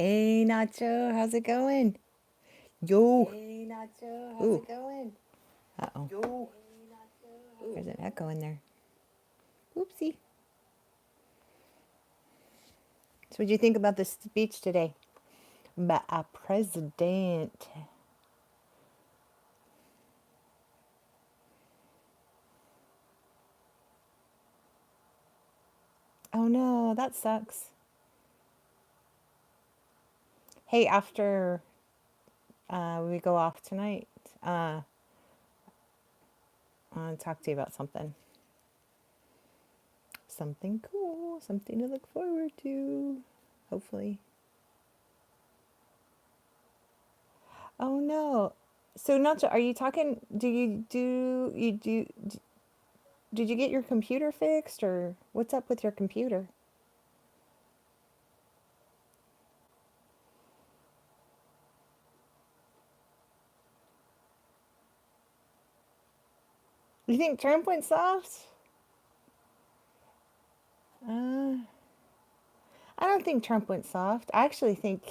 Hey Nacho, how's it going? Yo. Hey Nacho, how's Ooh. it going? Uh-oh. Yo. There's an echo in there. Oopsie. So what'd you think about the speech today? By a president. Oh no, that sucks. Hey, after we go off tonight, uh, I want to talk to you about something. Something cool, something to look forward to. Hopefully. Oh no. So Nacho, are you talking? Did you get your computer fixed or what's up with your computer? You think Trump went soft? Uh, I don't think Trump went soft. I actually think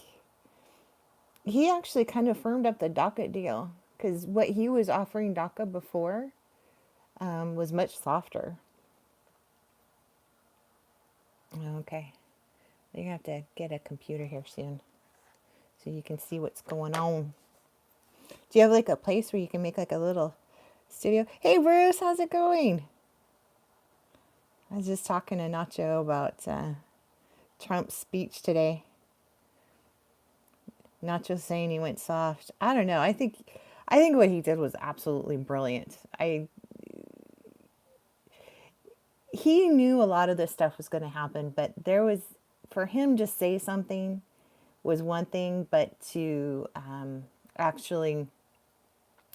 he actually kind of firmed up the DACA deal because what he was offering DACA before was much softer. Okay, you're gonna have to get a computer here soon so you can see what's going on. Do you have like a place where you can make like a little studio? Hey Bruce, how's it going? I was just talking to Nacho about Trump's speech today. Nacho saying he went soft. I don't know. I think what he did was absolutely brilliant. He knew a lot of this stuff was going to happen, but there was for him to say something was one thing, but to actually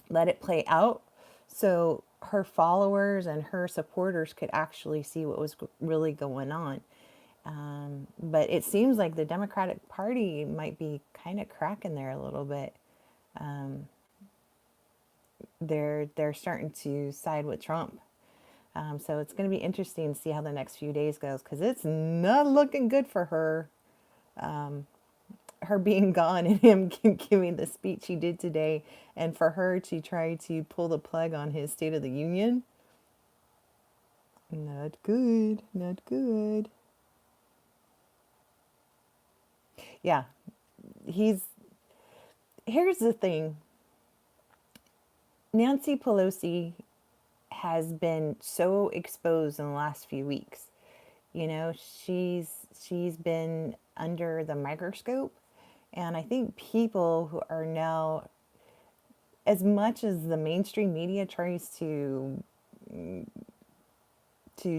let it play out so her followers and her supporters could actually see what was really going on. But it seems like the Democratic Party might be kind of cracking there a little bit. They're starting to side with Trump. So it's going to be interesting to see how the next few days goes because it's not looking good for her. Her being gone and him giving the speech he did today, and for her to try to pull the plug on his State of the Union. Not good. Not good. Yeah, he's. Here's the thing. Nancy Pelosi has been so exposed in the last few weeks. You know, she's been under the microscope, and I think people who are now, as much as the mainstream media tries to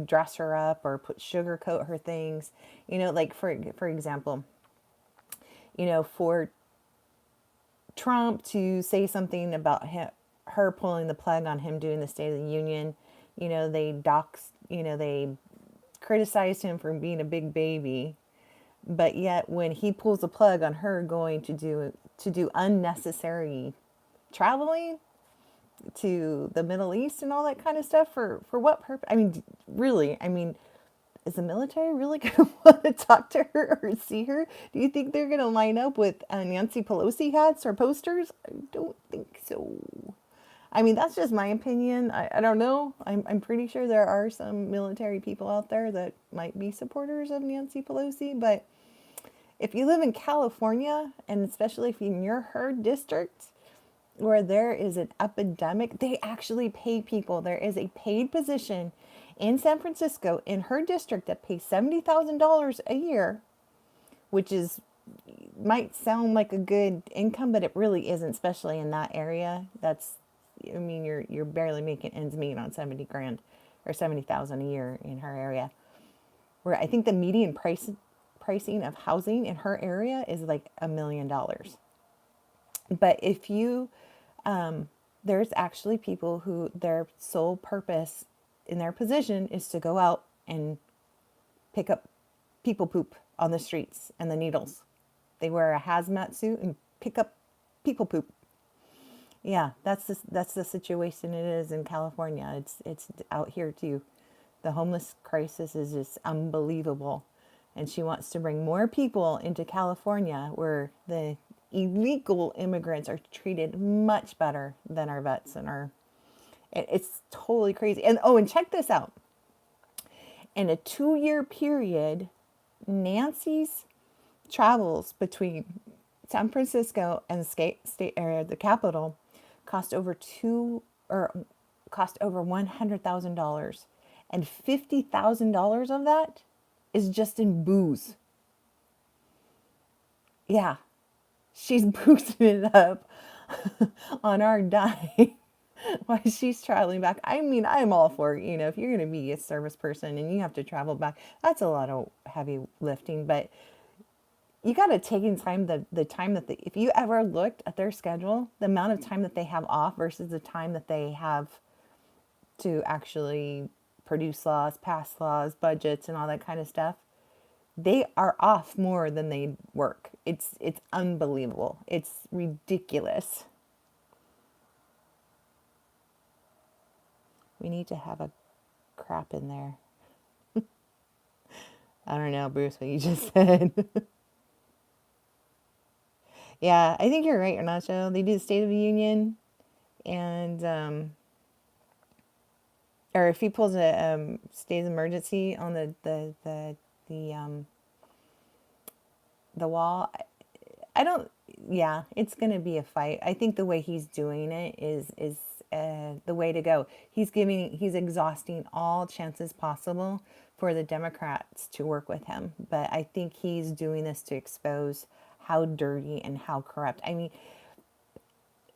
dress her up or put sugarcoat her things, you know, like for example, you know, for Trump to say something about her pulling the plug on him doing the State of the Union, you know, they criticized him for being a big baby, but yet when he pulls the plug on her going to do unnecessary traveling to the Middle East and all that kind of stuff for what purpose? I mean, really, I mean, is the military really going to want to talk to her or see her? Do you think they're going to line up with Nancy Pelosi hats or posters? I don't think so. I mean, that's just my opinion. I don't know. I'm pretty sure there are some military people out there that might be supporters of Nancy Pelosi, but if you live in California, and especially if you're in her district, where there is an epidemic, they actually pay people. There is a paid position in San Francisco in her district that pays $70,000 a year, which is might sound like a good income, but it really isn't, especially in that area. I mean, you're barely making ends meet on 70 grand or 70,000 a year in her area. Where I think the median pricing of housing in her area is like $1 million. But if you there's actually people who their sole purpose in their position is to go out and pick up people poop on the streets and the needles. They wear a hazmat suit and pick up people poop. Yeah, that's the situation it is in California. It's out here too. The homeless crisis is just unbelievable. And she wants to bring more people into California where the illegal immigrants are treated much better than our vets and our, it's totally crazy. And oh, and check this out. In a 2-year period, Nancy's travels between San Francisco and state area, the capital, cost over $100,000, and $50,000 of that is just in booze. Yeah, she's boosting it up on our dime while she's traveling back. I mean, I'm all for, if you're going to be a service person and you have to travel back, that's a lot of heavy lifting, but you got to take in time the time that if you ever looked at their schedule, the amount of time that they have off versus the time that they have to actually produce laws, pass laws, budgets, and all that kind of stuff, they are off more than they work. It's unbelievable. It's ridiculous. We need to have a crap in there. I don't know, Bruce, what you just said. Yeah, I think you're right, Renato. They do the State of the Union, and or if he pulls a state of emergency on the wall, I don't. Yeah, it's gonna be a fight. I think the way he's doing it is the way to go. He's exhausting all chances possible for the Democrats to work with him, but I think he's doing this to expose how dirty and how corrupt. I mean,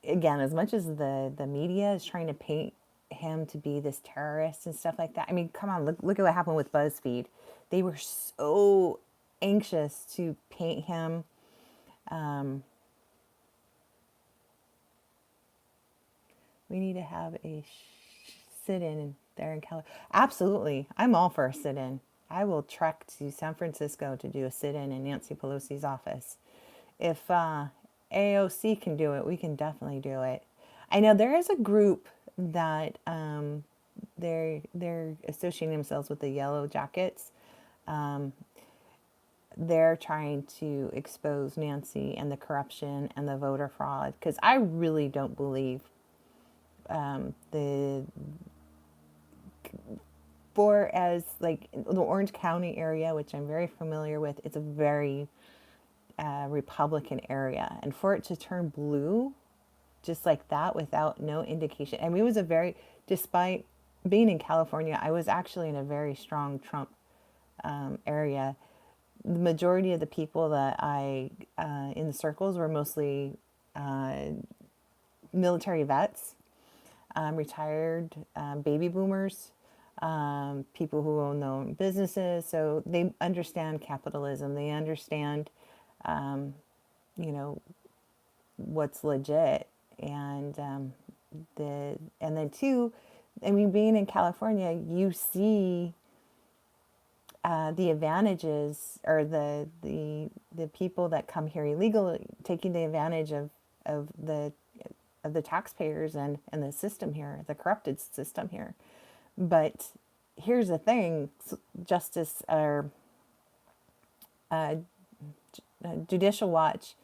again, as much as the media is trying to paint him to be this terrorist and stuff like that. I mean, come on, look at what happened with BuzzFeed. They were so anxious to paint him. We need to have a sit-in there in California. Absolutely. I'm all for a sit-in. I will trek to San Francisco to do a sit-in in Nancy Pelosi's office. If AOC can do it, we can definitely do it. I know there is a group that they're associating themselves with the Yellow Jackets. They're trying to expose Nancy and the corruption and the voter fraud, because I really don't believe for as like the Orange County area, which I'm very familiar with, it's a very Republican area, and for it to turn blue just like that without no indication. I mean, it was despite being in California, I was actually in a very strong Trump area. The majority of the people that I in the circles were mostly military vets, retired baby boomers, people who own their own businesses. So they understand capitalism. They understand, what's legit. And then too, I mean, being in California, you see the advantages, or the people that come here illegally taking the advantage of the taxpayers and the system here, the corrupted system here. But here's the thing: Justice or Judicial Watch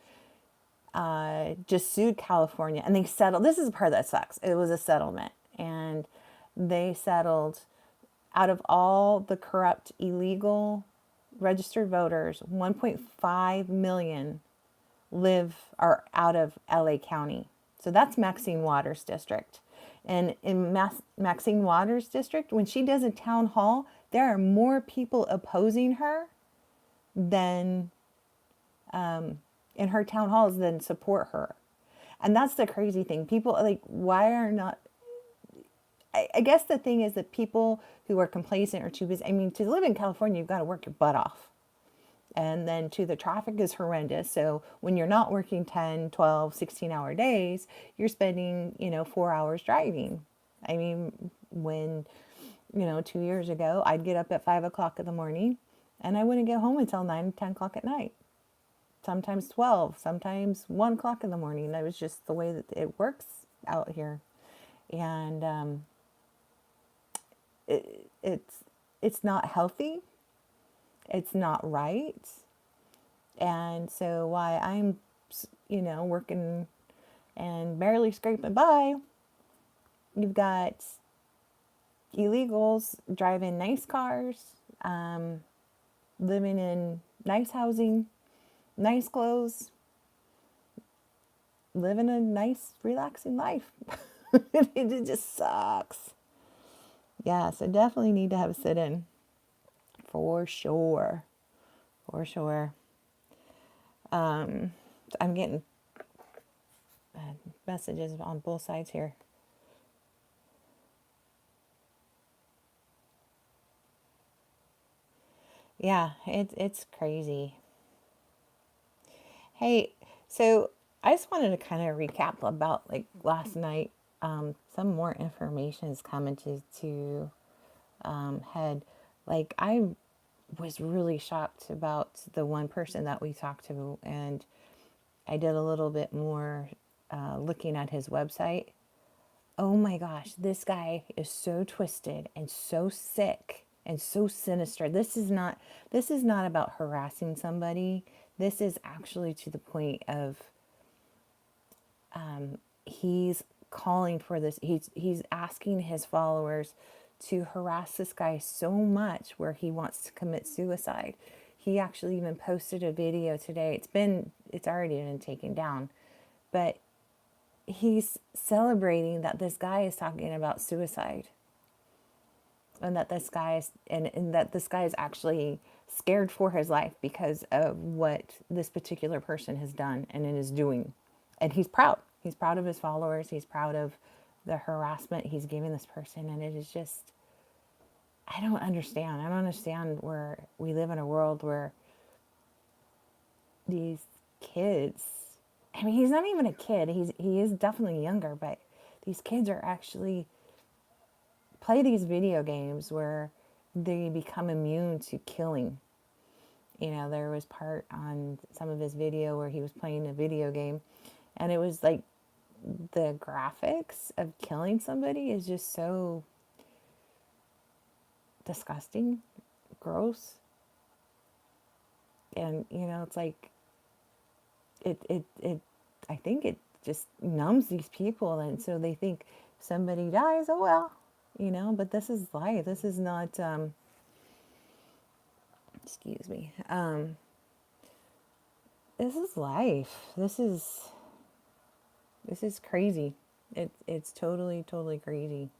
just sued California, and they settled. This is the part that sucks. It was a settlement, and they settled. Out of all the corrupt, illegal registered voters, 1.5 million are out of LA County. So that's Maxine Waters' district. And in Maxine Waters' district, when she does a town hall, there are more people opposing her than in her town halls than support her. And that's the crazy thing. People like, why are not... I guess the thing is that people who are complacent or too busy, I mean, to live in California, you've got to work your butt off. And then too, the traffic is horrendous. So when you're not working 10, 12, 16-hour days, you're spending, 4 hours driving. I mean, when, 2 years ago, I'd get up at 5 o'clock in the morning and I wouldn't get home until 9, 10 o'clock at night. Sometimes 12, sometimes 1 o'clock in the morning. That was just the way that it works out here. And, it's not healthy, It's not right. And so while I'm, working and barely scraping by, you've got illegals driving nice cars, um, living in nice housing, nice clothes, living a nice, relaxing life. It just sucks. Yeah, so definitely need to have a sit in for sure. For sure. I'm getting messages on both sides here. Yeah, it's crazy. Hey, so I just wanted to kind of recap about like last night. Some more information is coming to head. Like I was really shocked about the one person that we talked to, and I did a little bit more looking at his website. Oh my gosh, this guy is so twisted and so sick and so sinister. This is not about harassing somebody. This is actually to the point of he's calling for this. He's asking his followers to harass this guy so much where he wants to commit suicide. He actually even posted a video today. It's already been taken down, but he's celebrating that this guy is talking about suicide, and that this guy is and that this guy is actually scared for his life because of what this particular person has done and is doing. And he's proud of his followers, he's proud of the harassment he's giving this person. And it is just, I don't understand where we live in a world where these kids, I mean, he's not even a kid, he is definitely younger, but these kids are actually play these video games where they become immune to killing. There was part on some of his video where he was playing a video game, and it was like the graphics of killing somebody is just so disgusting, gross. And it's like it I think it just numbs these people, and so they think somebody dies, oh well, but this is life. This is not excuse me. This is life. This is crazy. It's totally crazy.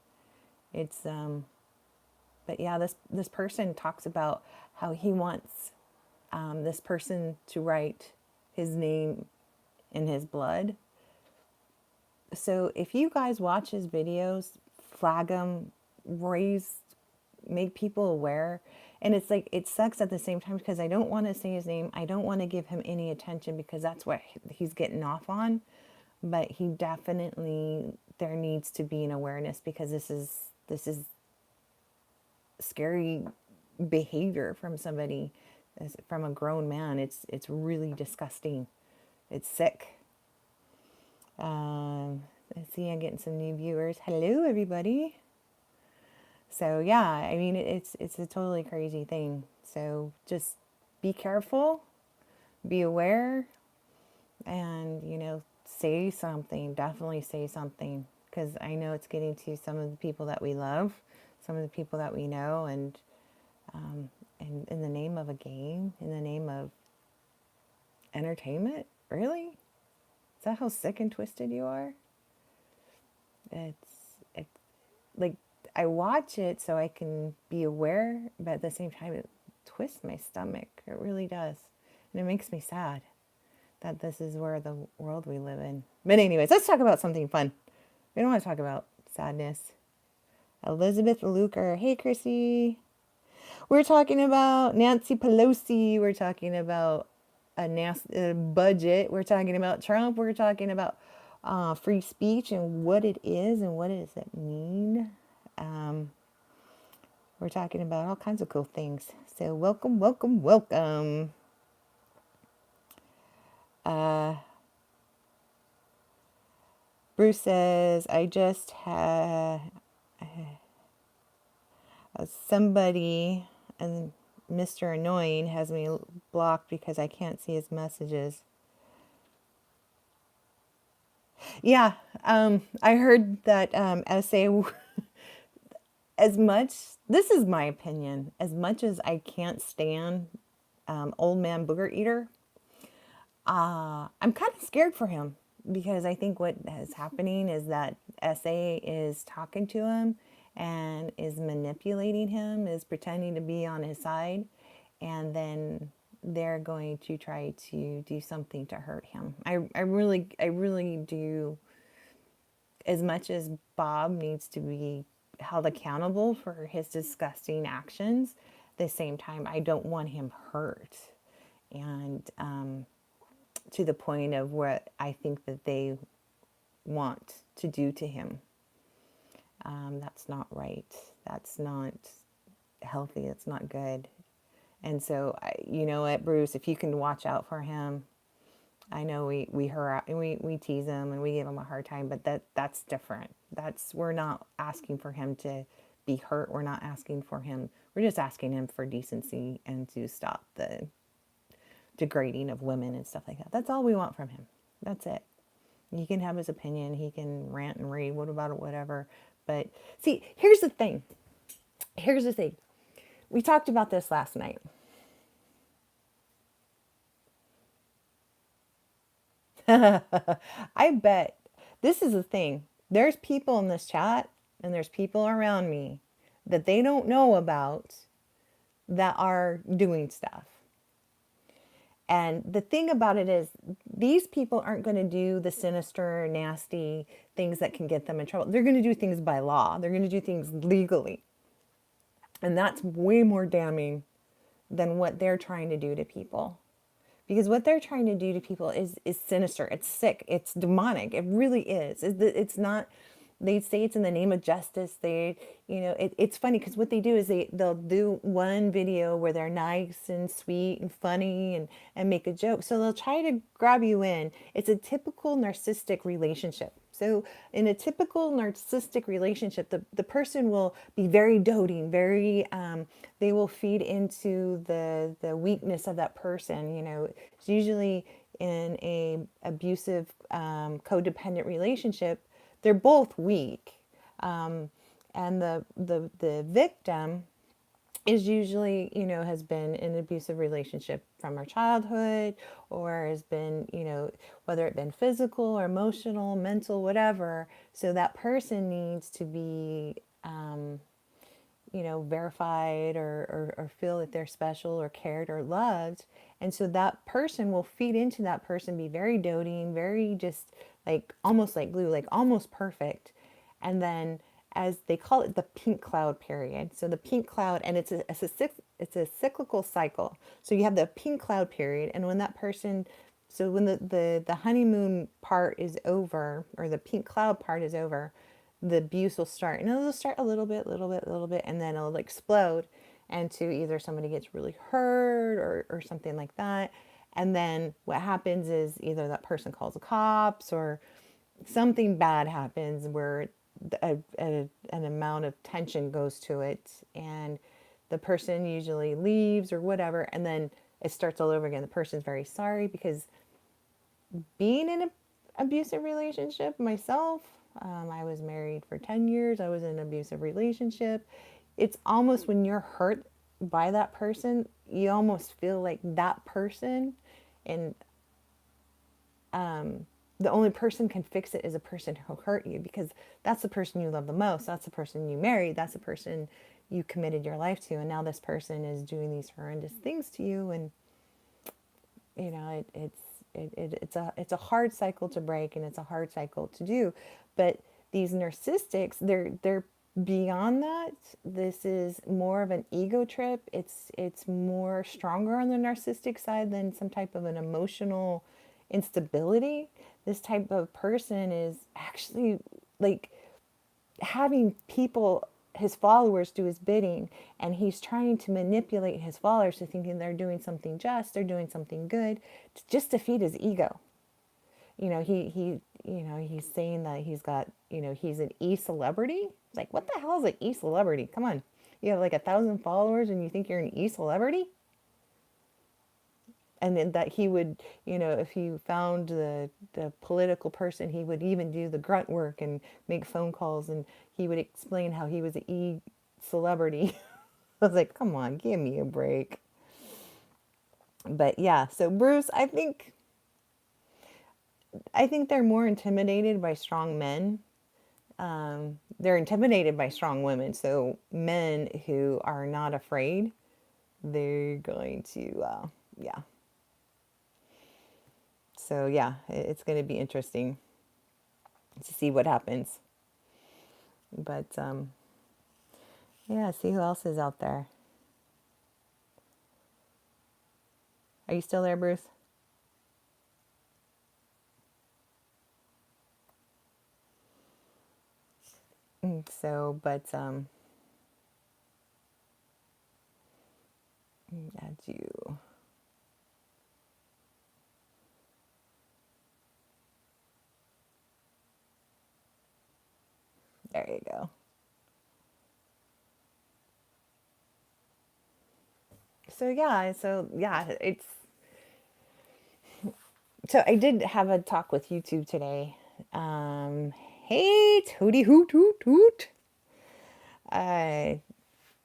It's but yeah, this person talks about how he wants this person to write his name in his blood. So if you guys watch his videos, flag him, make people aware. And it's like, it sucks at the same time because I don't want to say his name. I don't want to give him any attention because that's what he's getting off on. But he definitely, there needs to be an awareness because this is scary behavior from somebody, from a grown man. It's really disgusting. It's sick. Let's see, I'm getting some new viewers. Hello, everybody. So yeah, I mean, it's a totally crazy thing. So just be careful, be aware, and say something. Definitely say something, because I know it's getting to some of the people that we love, some of the people that we know, and in the name of a game, in the name of entertainment. Really? Is that how sick and twisted you are? It's like, I watch it so I can be aware, but at the same time, it twists my stomach. It really does. And it makes me sad that this is where the world we live in. But anyways, let's talk about something fun. We don't want to talk about sadness. Elizabeth Luker. Hey, Chrissy. We're talking about Nancy Pelosi. We're talking about a budget. We're talking about Trump. We're talking about free speech and what it is and what does it mean. We're talking about all kinds of cool things. So welcome, welcome, welcome. Bruce says, I just had somebody, and Mr. Annoying has me blocked because I can't see his messages. Yeah, I heard that essay. As much, this is my opinion, as much as I can't stand old man booger eater, I'm kind of scared for him because I think what is happening is that SA is talking to him and is manipulating him, is pretending to be on his side, and then they're going to try to do something to hurt him. I really do. As much as Bob needs to be held accountable for his disgusting actions, at the same time, I don't want him hurt. And to the point of what I think that they want to do to him. That's not right. That's not healthy. That's not good. And so, you know what, Bruce, if you can watch out for him, I know we tease him and we give him a hard time, but that's different. That's we're not asking for him to be hurt. We're not asking for him. We're just asking him for decency and to stop the degrading of women and stuff like that. That's all we want from him. That's it. He can have his opinion. He can rant and rave. What about it? Whatever. But see, here's the thing. Here's the thing. We talked about this last night. I bet this is the thing. There's people in this chat and there's people around me that they don't know about that are doing stuff. And the thing about it is, these people aren't going to do the sinister, nasty things that can get them in trouble. They're going to do things by law. They're going to do things legally. And that's way more damning than what they're trying to do to people. Because what they're trying to do to people is sinister. It's sick. It's demonic. It really is. It's not. They say it's in the name of justice. It's funny because what they do is they'll do one video where they're nice and sweet and funny and make a joke. So they'll try to grab you in. It's a typical narcissistic relationship. So in a typical narcissistic relationship, the person will be very doting, they will feed into the weakness of that person. It's usually in a abusive, codependent relationship. They're both weak, and the victim is usually, has been in an abusive relationship from her childhood, or has been, whether it been physical or emotional, mental, whatever. So that person needs to be, verified or feel that they're special or cared or loved. And so that person will feed into that person, be very doting, very just like almost like glue, like almost perfect. And then, as they call it, the pink cloud period. So the pink cloud, and it's a cyclical cycle. So you have the pink cloud period, and when that person, so when the honeymoon part is over, or the pink cloud part is over, the abuse will start, and it'll start a little bit, and then it'll explode into either somebody gets really hurt or something like that. And then what happens is either that person calls the cops or something bad happens where an amount of tension goes to it, and the person usually leaves or whatever, and then it starts all over again. The person's very sorry, because being in an abusive relationship myself, I was married for 10 years. I was in an abusive relationship. It's almost, when you're hurt by that person, you almost feel like that person, and the only person can fix it is a person who hurt you, because that's the person you love the most. That's the person you married. That's the person you committed your life to. And now this person is doing these horrendous things to you. And, it's a hard cycle to break, and it's a hard cycle to do. But these narcissists, they're beyond that. This is more of an ego trip. It's more stronger on the narcissistic side than some type of an emotional instability. This type of person is actually like having people, his followers, do his bidding, and he's trying to manipulate his followers to thinking they're doing something just, they're doing something good, just to feed his ego. He's saying that he's got, he's an e-celebrity. It's like, what the hell is an e-celebrity? Come on. You have like 1,000 followers and you think you're an e-celebrity? And then that he would, if he found the political person, he would even do the grunt work and make phone calls, and he would explain how he was an e-celebrity. I was like, come on, give me a break. But yeah, so Bruce, I think they're more intimidated by strong men. They're intimidated by strong women. So men who are not afraid, they're going to, yeah. So yeah, it's going to be interesting to see what happens. But yeah, see who else is out there. Are you still there, Bruce? So, but add you. There you go. So yeah, it's so I did have a talk with YouTube today. Hey, tootie hoot hoot hoot. Uh,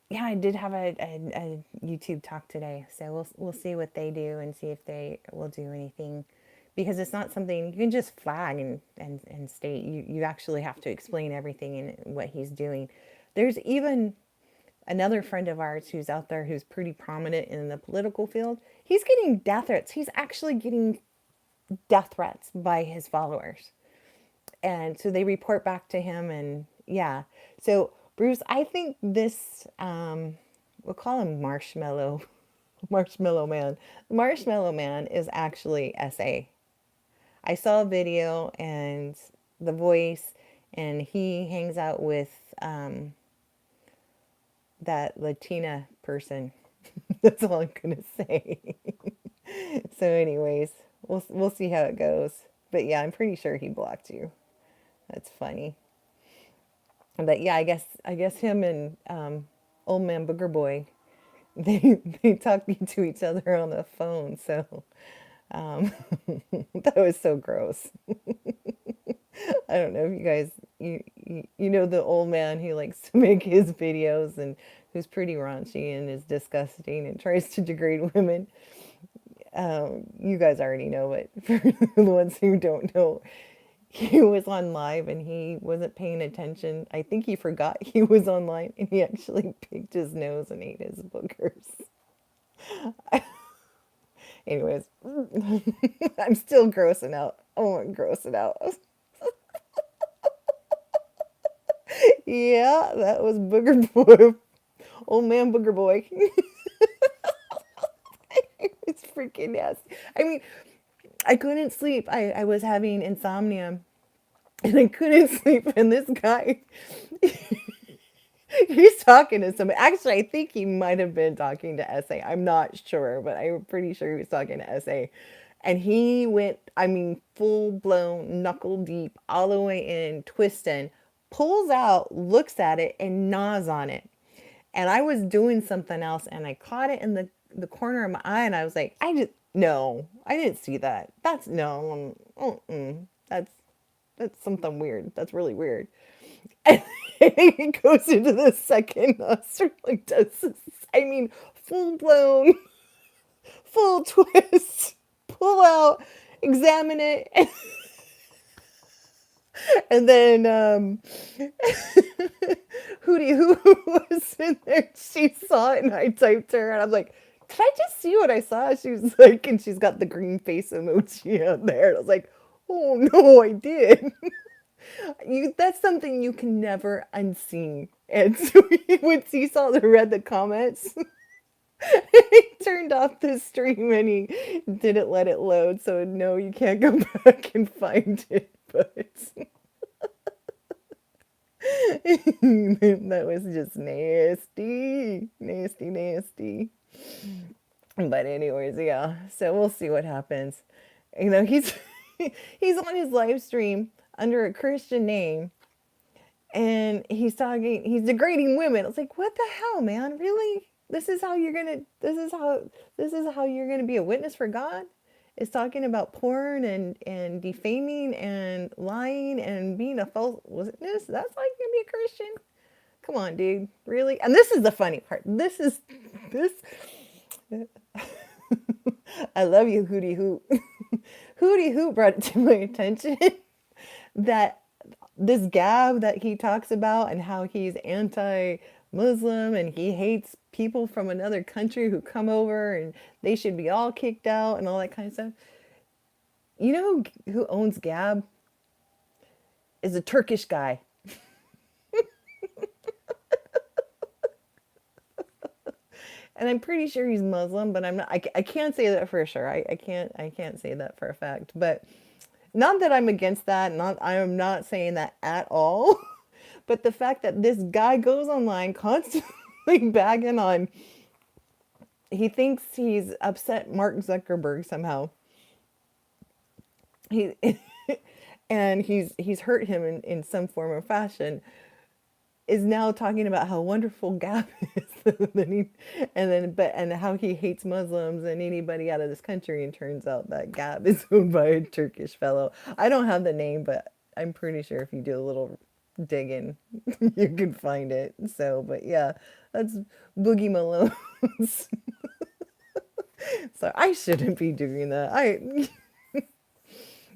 yeah, I did have a YouTube talk today, so we'll see what they do and see if they will do anything, because it's not something you can just flag and state. You actually have to explain everything and what he's doing. There's even another friend of ours who's out there who's pretty prominent in the political field. He's getting death threats. He's actually getting death threats by his followers. And so they report back to him, and yeah. So Bruce, I think this we'll call him Marshmallow Man. Marshmallow Man is actually SA. I saw a video and the voice, and he hangs out with that Latina person. That's all I'm gonna say. So, anyways, we'll see how it goes. But yeah, I'm pretty sure he blocked you. That's funny. But yeah, I guess him and old man Booger Boy, they talking to each other on the phone. So that was so gross. I don't know if you guys you know the old man who likes to make his videos and who's pretty raunchy and is disgusting and tries to degrade women. You guys already know, but for the ones who don't know, he was on live and he wasn't paying attention. I think he forgot he was online and he actually picked his nose and ate his boogers. Anyways, I'm still grossing out. Oh, I'm grossing out. Yeah, that was Booger Boy. Old man Booger Boy. It's freaking nasty. I mean, I couldn't sleep. I was having insomnia and I couldn't sleep. And this guy, he's talking to somebody. Actually, I think he might have been talking to SA. I'm not sure, but I'm pretty sure he was talking to SA. And he went, I mean, full blown knuckle deep, all the way in, twisting, pulls out, looks at it, and gnaws on it. And I was doing something else and I caught it in the corner of my eye and I was like, no, I didn't see that. That's no, that's something weird. That's really weird. And he goes into the second nostril, like does this, I mean, full blown, full twist, pull out, examine it, and then Hootie who was in there, she saw it and I typed her and I'm like, did I just see what I saw? She was like, and she's got the green face emoji out there. And I was like, oh no, I did. That's something you can never unsee. And so once he saw the comments, he turned off the stream and he didn't let it load. So no, you can't go back and find it. But that was just nasty, nasty, nasty. But anyways, yeah. So we'll see what happens. You know, he's he's on his live stream under a Christian name, and he's degrading women. It's like, what the hell, man? Really? This is how you're gonna be a witness for God? Is talking about porn and defaming and lying and being a false witness? That's how you can be a Christian? Come on, dude. Really? And this is the funny part. This I love you, Hootie Hoot. Hootie Hoot brought it to my attention that this Gab that he talks about and how he's anti-Muslim and he hates people from another country who come over and they should be all kicked out and all that kind of stuff. You know who owns Gab? Is a Turkish guy. And I'm pretty sure he's Muslim, but I'm not. I can't say that for sure. I can't say that for a fact. But not that I'm against that. Not I am not saying that at all. But the fact that this guy goes online constantly bagging on, he thinks he's upset Mark Zuckerberg somehow. He and he's hurt him in some form or fashion, is now talking about how wonderful Gap is, and how he hates Muslims and anybody out of this country. And turns out that Gap is owned by a Turkish fellow. I don't have the name, but I'm pretty sure if you do a little digging, you can find it. So, but yeah, that's Boogie Malone's. So I shouldn't be doing that.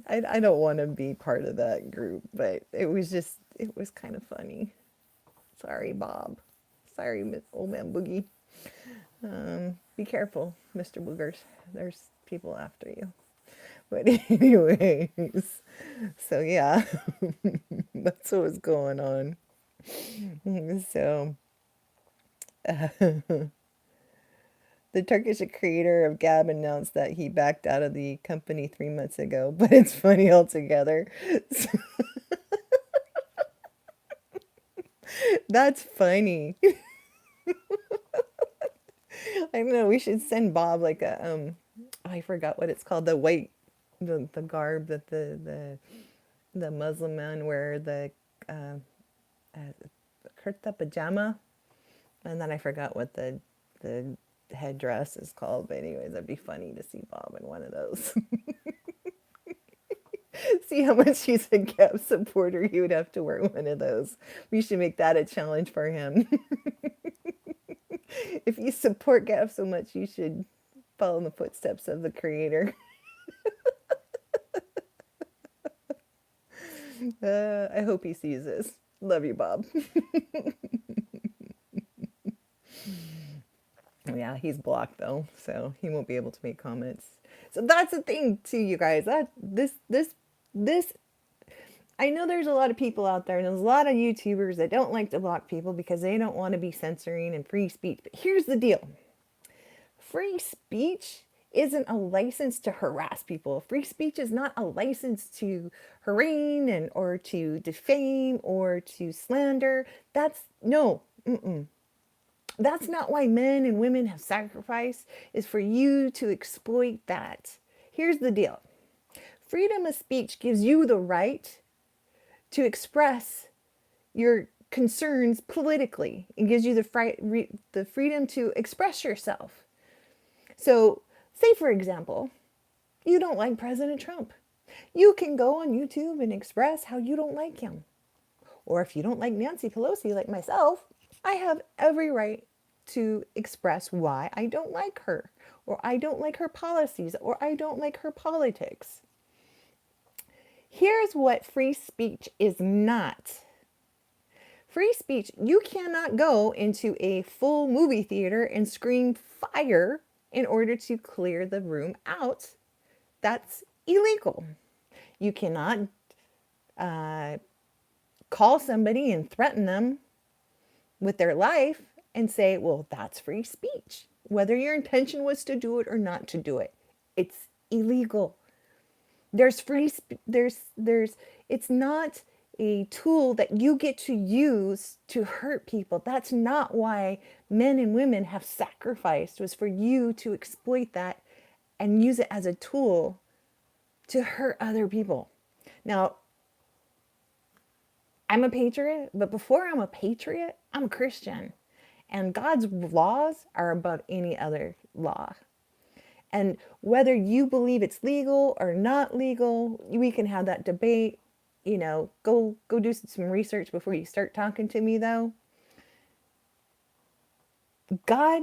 I don't want to be part of that group, but it was kind of funny. Sorry, Bob. Sorry, old man Boogie. Be careful, Mr. Boogers. There's people after you. But anyways, so yeah, that's what was going on. So, the Turkish creator of Gab announced that he backed out of the company 3 months ago, but it's funny altogether. So, that's funny. I don't know. We should send Bob like a I forgot what it's called. The garb that the Muslim men wear, the uh, kurta pajama, and then I forgot what the headdress is called. But anyways, that'd be funny to see Bob in one of those. See how much he's a Gap supporter. He would have to wear one of those. We should make that a challenge for him. If you support Gap so much, you should follow in the footsteps of the creator. I hope he sees this. Love you, Bob. Yeah, he's blocked though, so he won't be able to make comments. So that's the thing too, you guys. That this I know there's a lot of people out there and there's a lot of YouTubers that don't like to block people because they don't want to be censoring and free speech. But here's the deal. Free speech isn't a license to harass people. Free speech is not a license to harangue and or to defame or to slander. That's no. That's not why men and women have sacrificed, is for you to exploit that. Here's the deal. Freedom of speech gives you the right to express your concerns politically. It gives you the freedom to express yourself. So, say for example, you don't like President Trump. You can go on YouTube and express how you don't like him. Or if you don't like Nancy Pelosi, like myself, I have every right to express why I don't like her, or I don't like her policies, or I don't like her politics. Here's what free speech is not. Free speech, you cannot go into a full movie theater and scream fire in order to clear the room out. That's illegal. You cannot call somebody and threaten them with their life and say, well, that's free speech. Whether your intention was to do it or not to do it, it's illegal. It's not a tool that you get to use to hurt people. That's not why men and women have sacrificed, was for you to exploit that and use it as a tool to hurt other people. Now, I'm a patriot, but before I'm a patriot, I'm a Christian. And God's laws are above any other law. And whether you believe it's legal or not legal, we can have that debate. Go do some research before you start talking to me though. God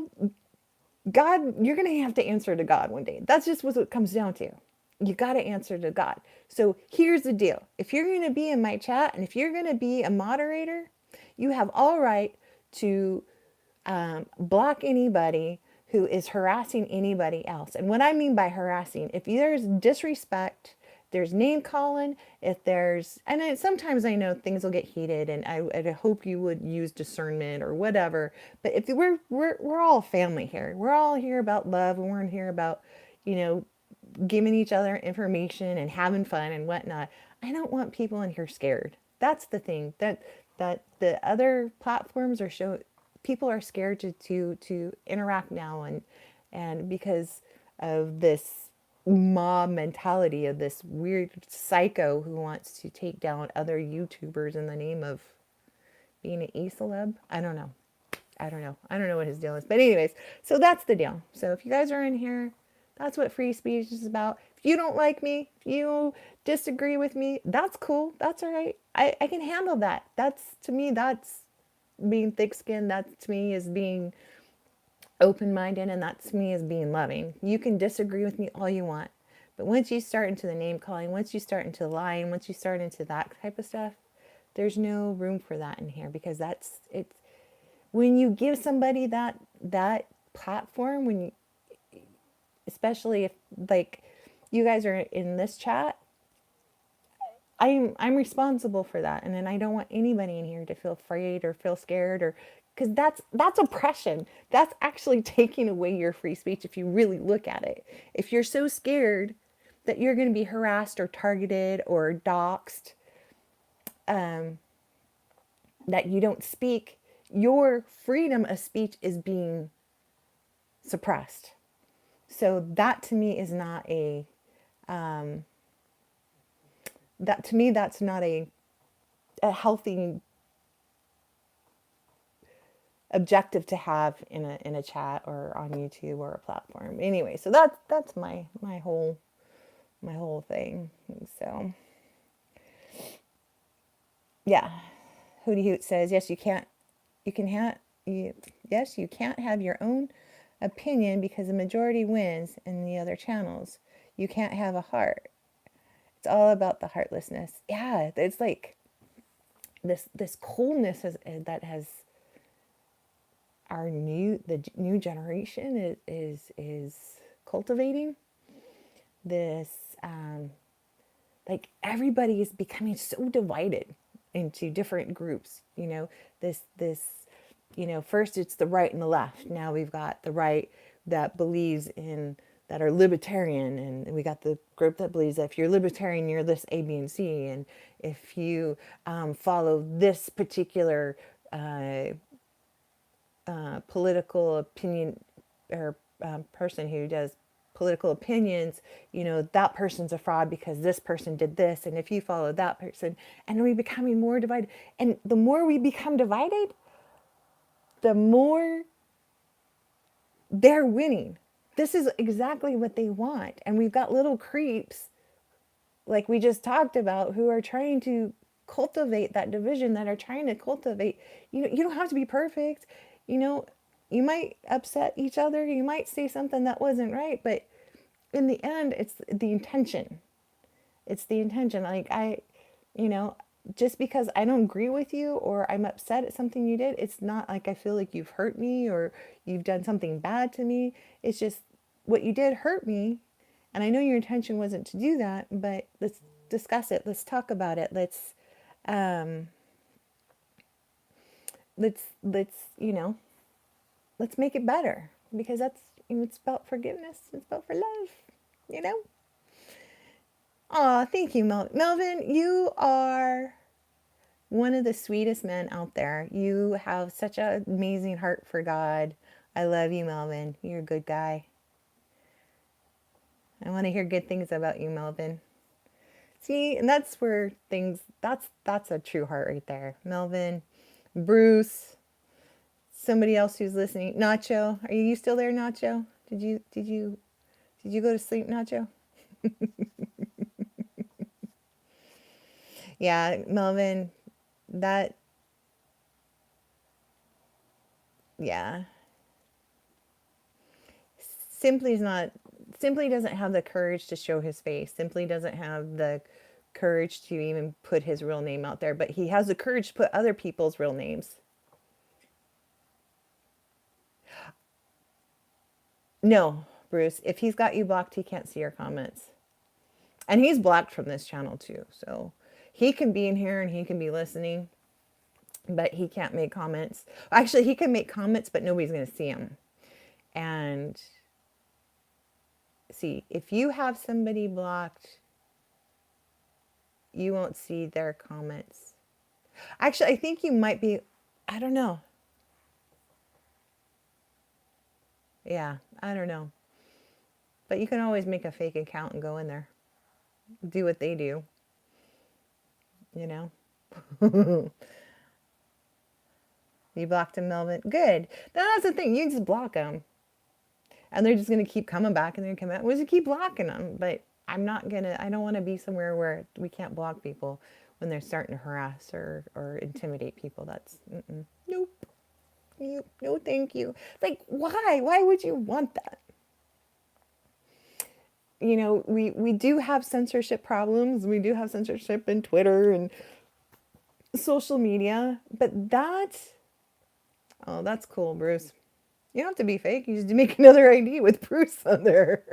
God, you're going to have to answer to God one day. That's just what it comes down to. You got to answer to God. So here's the deal. If you're going to be in my chat and if you're going to be a moderator, you have all right to block anybody who is harassing anybody else. And what I mean by harassing, if there's disrespect, there's name calling, if there's, sometimes I know things will get heated, and I hope you would use discernment or whatever. But if we're all family here, we're all here about love, and we're here about, you know, giving each other information and having fun and whatnot. I don't want people in here scared. That's the thing that the other platforms are show. People are scared to interact now, and because of this mob mentality of this weird psycho who wants to take down other YouTubers in the name of being an e-celeb. I don't know. I don't know what his deal is. But anyways, so that's the deal. So if you guys are in here, that's what free speech is about. If you don't like me, if you disagree with me, that's cool. That's all right. I can handle that. To me, that's being thick-skinned. That to me is being open-minded, and that to me is being loving. You can disagree with me all you want, but once you start into the name calling, once you start into lying, once you start into that type of stuff, there's no room for that in here, because that's it's when you give somebody that platform, when you, especially if like you guys are in this chat, I'm responsible for that, and then I don't want anybody in here to feel afraid or feel scared, or because that's oppression. That's actually taking away your free speech if you really look at it. If you're so scared that you're going to be harassed or targeted or doxxed, that you don't speak, your freedom of speech is being suppressed. So that to me is not a that to me that's not a healthy objective to have in a chat or on YouTube or a platform. Anyway, so that's my whole thing. So yeah, Hootie Hoot says yes, yes, you can't have your own opinion because the majority wins in the other channels. You can't have a heart. It's all about the heartlessness. Yeah, it's like this coldness that has the new generation is cultivating. This like everybody is becoming so divided into different groups. First it's the right and the left. Now we've got the right that believes in that are libertarian, and we got the group that believes that if you're libertarian, you're this A, B, and C, and if you follow this particular political opinion or person who does political opinions, that person's a fraud because this person did this, and if you follow that person, and we're becoming more divided. And the more we become divided, the more they're winning. This is exactly what they want. And we've got little creeps, like we just talked about, who are trying to cultivate that division, that are trying to cultivate, you don't have to be perfect. You might upset each other. You might say something that wasn't right, but in the end, it's the intention. It's the intention. Like just because I don't agree with you or I'm upset at something you did, it's not like I feel like you've hurt me or you've done something bad to me. It's just what you did hurt me. And I know your intention wasn't to do that, but let's discuss it. Let's talk about it. Let's let's make it better, because it's about forgiveness. It's about for love. Oh, thank you, Melvin. You are one of the sweetest men out there. You have such an amazing heart for God. I love you, Melvin. You're a good guy. I want to hear good things about you, Melvin. See, and that's where things, that's a true heart right there. Melvin, Bruce, somebody else who's listening. Nacho, are you still there, Nacho? Did you go to sleep, Nacho? Yeah, Melvin, that, yeah. Simply's not, Simply doesn't have the courage to show his face. Simply doesn't have the courage to even put his real name out there, but he has the courage to put other people's real names. No, Bruce, if he's got you blocked, he can't see your comments. And he's blocked from this channel too. So he can be in here and he can be listening, but he can't make comments. Actually, he can make comments, but nobody's going to see them. And see, if you have somebody blocked, you won't see their comments. Actually, I think you might be, I don't know. Yeah, I don't know. But you can always make a fake account and go in there. Do what they do, you know? You blocked him, Melvin. Good. That's the thing. You just block them. And they're just going to keep coming back and they're going to come out. We'll just keep blocking them. But I'm not going to, I don't want to be somewhere where we can't block people when they're starting to harass or intimidate people. That's, nope. Nope. No, thank you. Like, why? Why would you want that? You know, we do have censorship problems. We do have censorship in Twitter and social media. But that, oh, that's cool, Bruce. You don't have to be fake. You just make another ID with Bruce on there.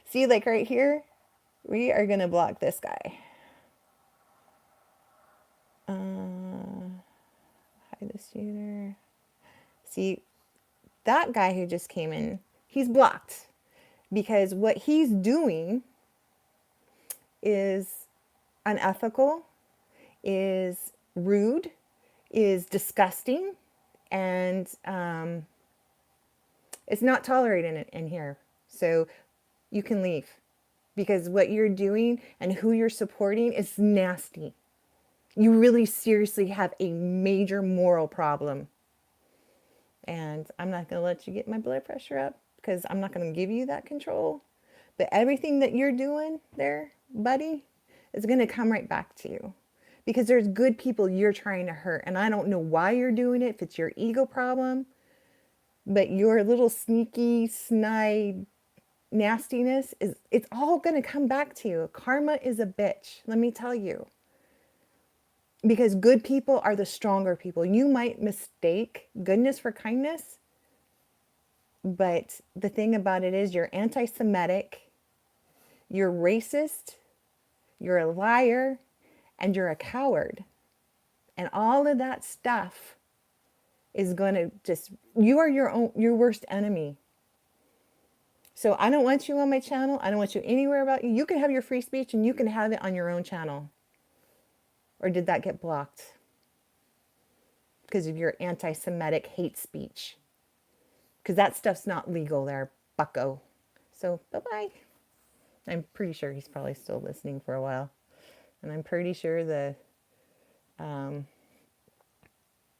See, like right here, we are going to block this guy. Hide the shooter. See, that guy who just came in, he's blocked. Because what he's doing is unethical, is rude, is disgusting, and it's not tolerated in here. So you can leave. Because what you're doing and who you're supporting is nasty. You really seriously have a major moral problem. And I'm not going to let you get my blood pressure up because I'm not going to give you that control. But everything that you're doing there, buddy, is going to come right back to you. Because there's good people you're trying to hurt. And I don't know why you're doing it, if it's your ego problem. But your little sneaky, snide nastiness, it's all going to come back to you. Karma is a bitch, let me tell you. Because good people are the stronger people. You might mistake goodness for kindness, but the thing about it is you're anti-Semitic, you're racist, you're a liar, and you're a coward. And all of that stuff is going to just, you are your worst enemy. So I don't want you on my channel. I don't want you anywhere about you. You can have your free speech and you can have it on your own channel. Or did that get blocked? Because of your anti-Semitic hate speech. Because that stuff's not legal there, bucko. So, bye-bye. I'm pretty sure he's probably still listening for a while. And I'm pretty sure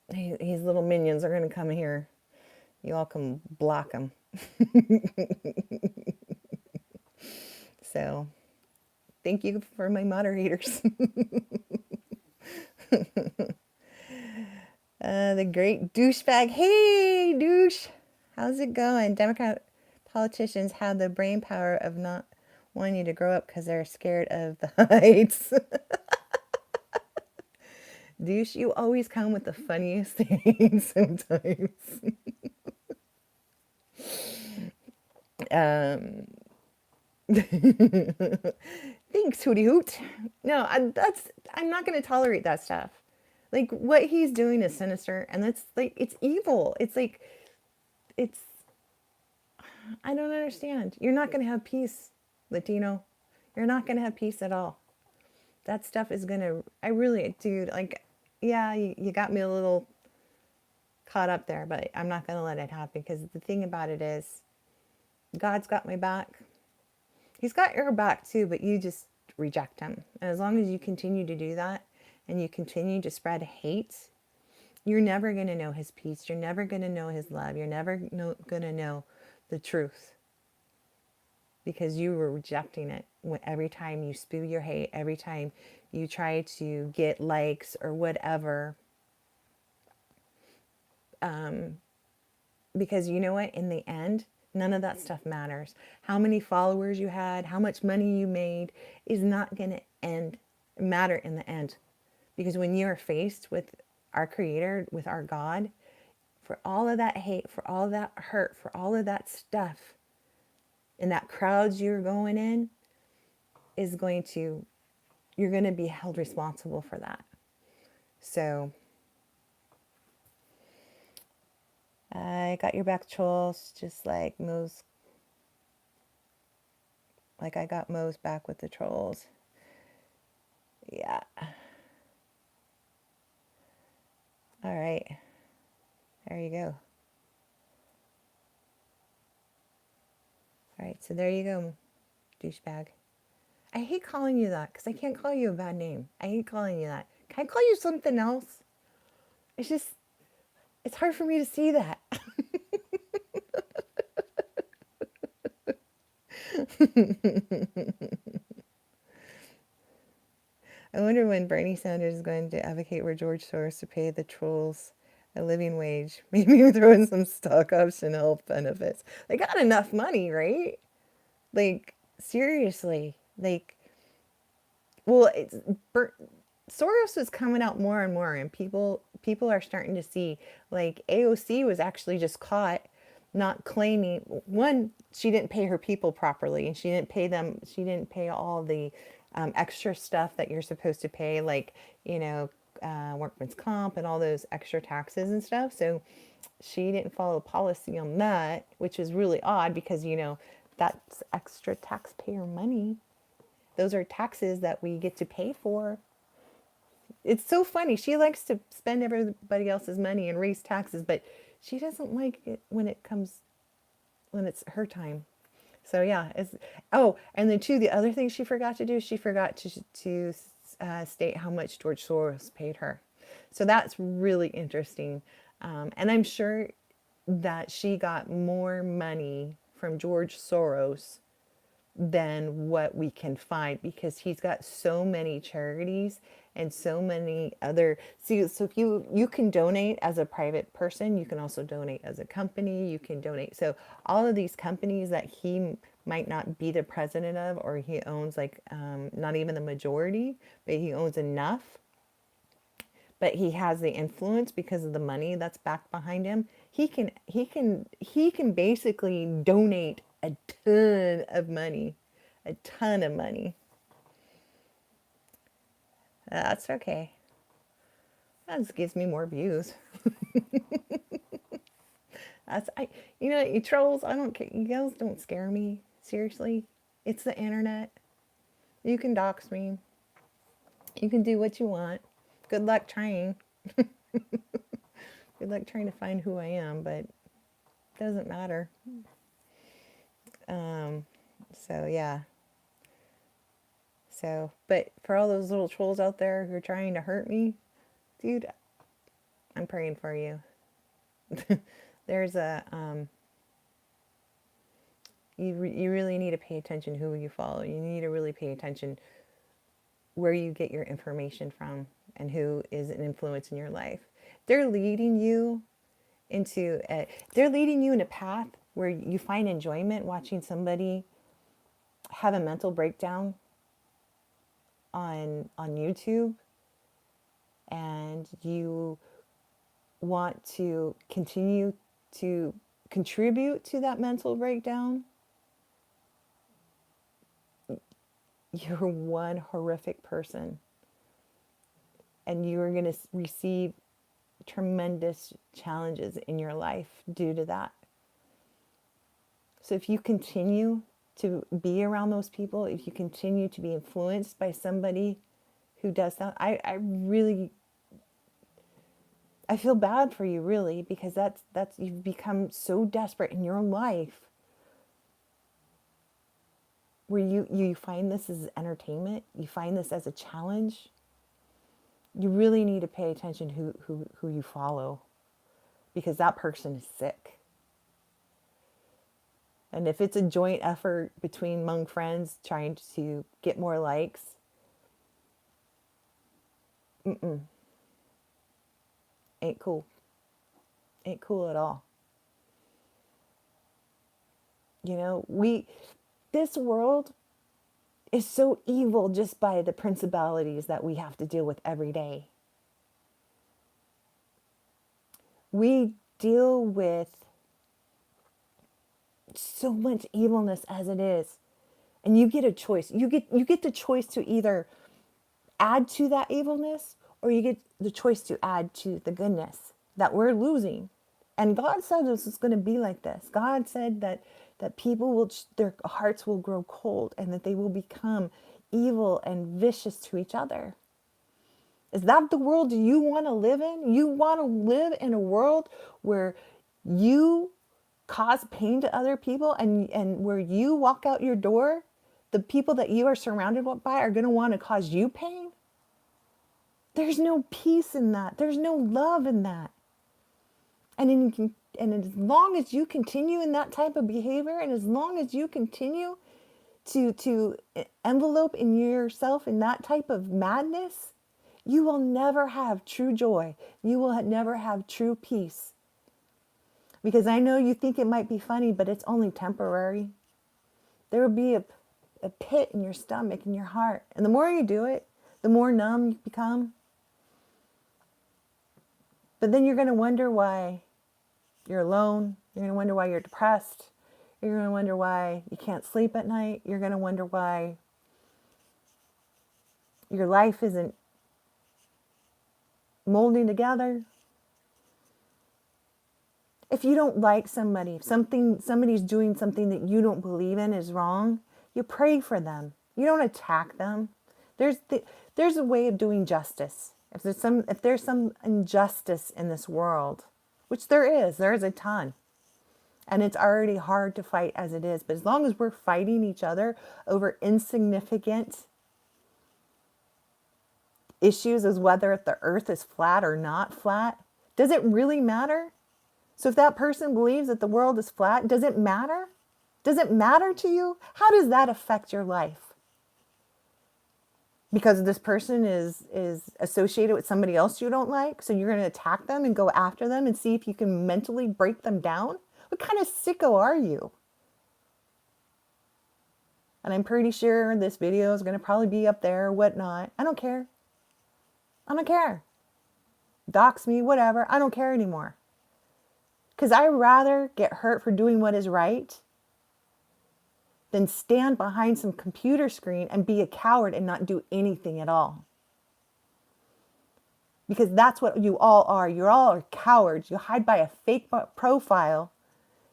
his little minions are going to come here. You all can block them. So, thank you for my moderators. The great douchebag. Hey, douche. How's it going? Democrat politicians have the brain power of not wanting you to grow up because they're scared of the heights. Douche, you always come with the funniest things sometimes. Thanks, Hootie Hoot. No, I'm not going to tolerate that stuff. Like, what he's doing is sinister, and that's like, it's evil. It's like, it's, I don't understand. You're not going to have peace, Latino. You're not going to have peace at all. That stuff is going to, I really, dude, like, yeah, you got me a little caught up there, but I'm not going to let it happen because the thing about it is, God's got my back. He's got your back too, but you just reject him. And as long as you continue to do that and you continue to spread hate, you're never going to know his peace. You're never going to know his love. You're never going to know the truth because you were rejecting it every time you spew your hate, every time you try to get likes or whatever. Because you know what? In the end, none of that stuff matters. How many followers you had, how much money you made is not going to matter in the end. Because when you are faced with our Creator, with our God, for all of that hate, for all of that hurt, for all of that stuff, and that crowds you're going in is going to, you're going to be held responsible for that. So I got your back, trolls, just like Mo's, like I got Mo's back with the trolls. Yeah. All right. There you go. All right, so there you go, douchebag. I hate calling you that because I can't call you a bad name. I hate calling you that. Can I call you something else? It's just, it's hard for me to see that. I wonder when Bernie Sanders is going to advocate for George Soros to pay the trolls a living wage. Maybe we'll throw in some stock option health benefits. They got enough money, right? Like, seriously. Like, well, Soros is coming out more and more, and people are starting to see. Like AOC was actually just caught not claiming, one, she didn't pay her people properly, and she didn't pay them. She didn't pay all the extra stuff that you're supposed to pay, like workman's comp and all those extra taxes and stuff. So she didn't follow policy on that, which is really odd because that's extra taxpayer money. Those are taxes that we get to pay for. It's so funny. She likes to spend everybody else's money and raise taxes, but she doesn't like it when it's her time. So yeah, and then too, the other thing she forgot to do, she forgot to state how much George Soros paid her. So that's really interesting. And I'm sure that she got more money from George Soros than what we can find because he's got so many charities and so many other. See, so if you can donate as a private person, you can also donate as a company, you can donate. So all of these companies that he might not be the president of, or he owns like not even the majority, but he owns enough, but he has the influence because of the money that's back behind him. He can basically donate a ton of money, a ton of money. That's okay. That just gives me more views. You trolls. I don't care. You guys don't scare me. Seriously, it's the internet. You can dox me. You can do what you want. Good luck trying. Good luck trying to find who I am, but it doesn't matter. So yeah. So, but for all those little trolls out there who are trying to hurt me, dude, I'm praying for you. There's you really need to pay attention who you follow. You need to really pay attention where you get your information from and who is an influence in your life. They're leading you they're leading you in a path where you find enjoyment watching somebody have a mental breakdown on YouTube, and you want to continue to contribute to that mental breakdown. You're one horrific person, and you are going to receive tremendous challenges in your life due to that. So if you continue to be around those people, if you continue to be influenced by somebody who does that, I feel bad for you, really, because that's you've become so desperate in your life where you find this as entertainment, you find this as a challenge, you really need to pay attention who you follow, because that person is sick. And if it's a joint effort between among friends trying to get more likes, ain't cool. Ain't cool at all. You know, this world is so evil just by the principalities that we have to deal with every day. We deal with so much evilness as it is. And you get a choice. You get the choice to either add to that evilness, or you get the choice to add to the goodness that we're losing. And God said this is going to be like this. God said that people will, their hearts will grow cold, and that they will become evil and vicious to each other. Is that the world you want to live in? You want to live in a world where you cause pain to other people, and where you walk out your door, the people that you are surrounded by are going to want to cause you pain? There's no peace in that. There's no love in that. And as long as you continue in that type of behavior, and as long as you continue to envelope in yourself in that type of madness, you will never have true joy. You will never have true peace. Because I know you think it might be funny, but it's only temporary. There will be a pit in your stomach, in your heart. And the more you do it, the more numb you become. But then you're going to wonder why you're alone. You're going to wonder why you're depressed. You're going to wonder why you can't sleep at night. You're going to wonder why your life isn't molding together. If you don't like somebody, if somebody's doing something that you don't believe in is wrong, you pray for them. You don't attack them. There's a way of doing justice. If there's some injustice in this world, which there is a ton. And it's already hard to fight as it is. But as long as we're fighting each other over insignificant issues, as whether the earth is flat or not flat, does it really matter? So if that person believes that the world is flat, does it matter? Does it matter to you? How does that affect your life? Because this person is associated with somebody else you don't like, so you're going to attack them and go after them and see if you can mentally break them down? What kind of sicko are you? And I'm pretty sure this video is going to probably be up there or whatnot. I don't care. I don't care. Dox me, whatever. I don't care anymore. Because I'd rather get hurt for doing what is right than stand behind some computer screen and be a coward and not do anything at all. Because that's what you all are. You all are cowards. You hide by a fake profile.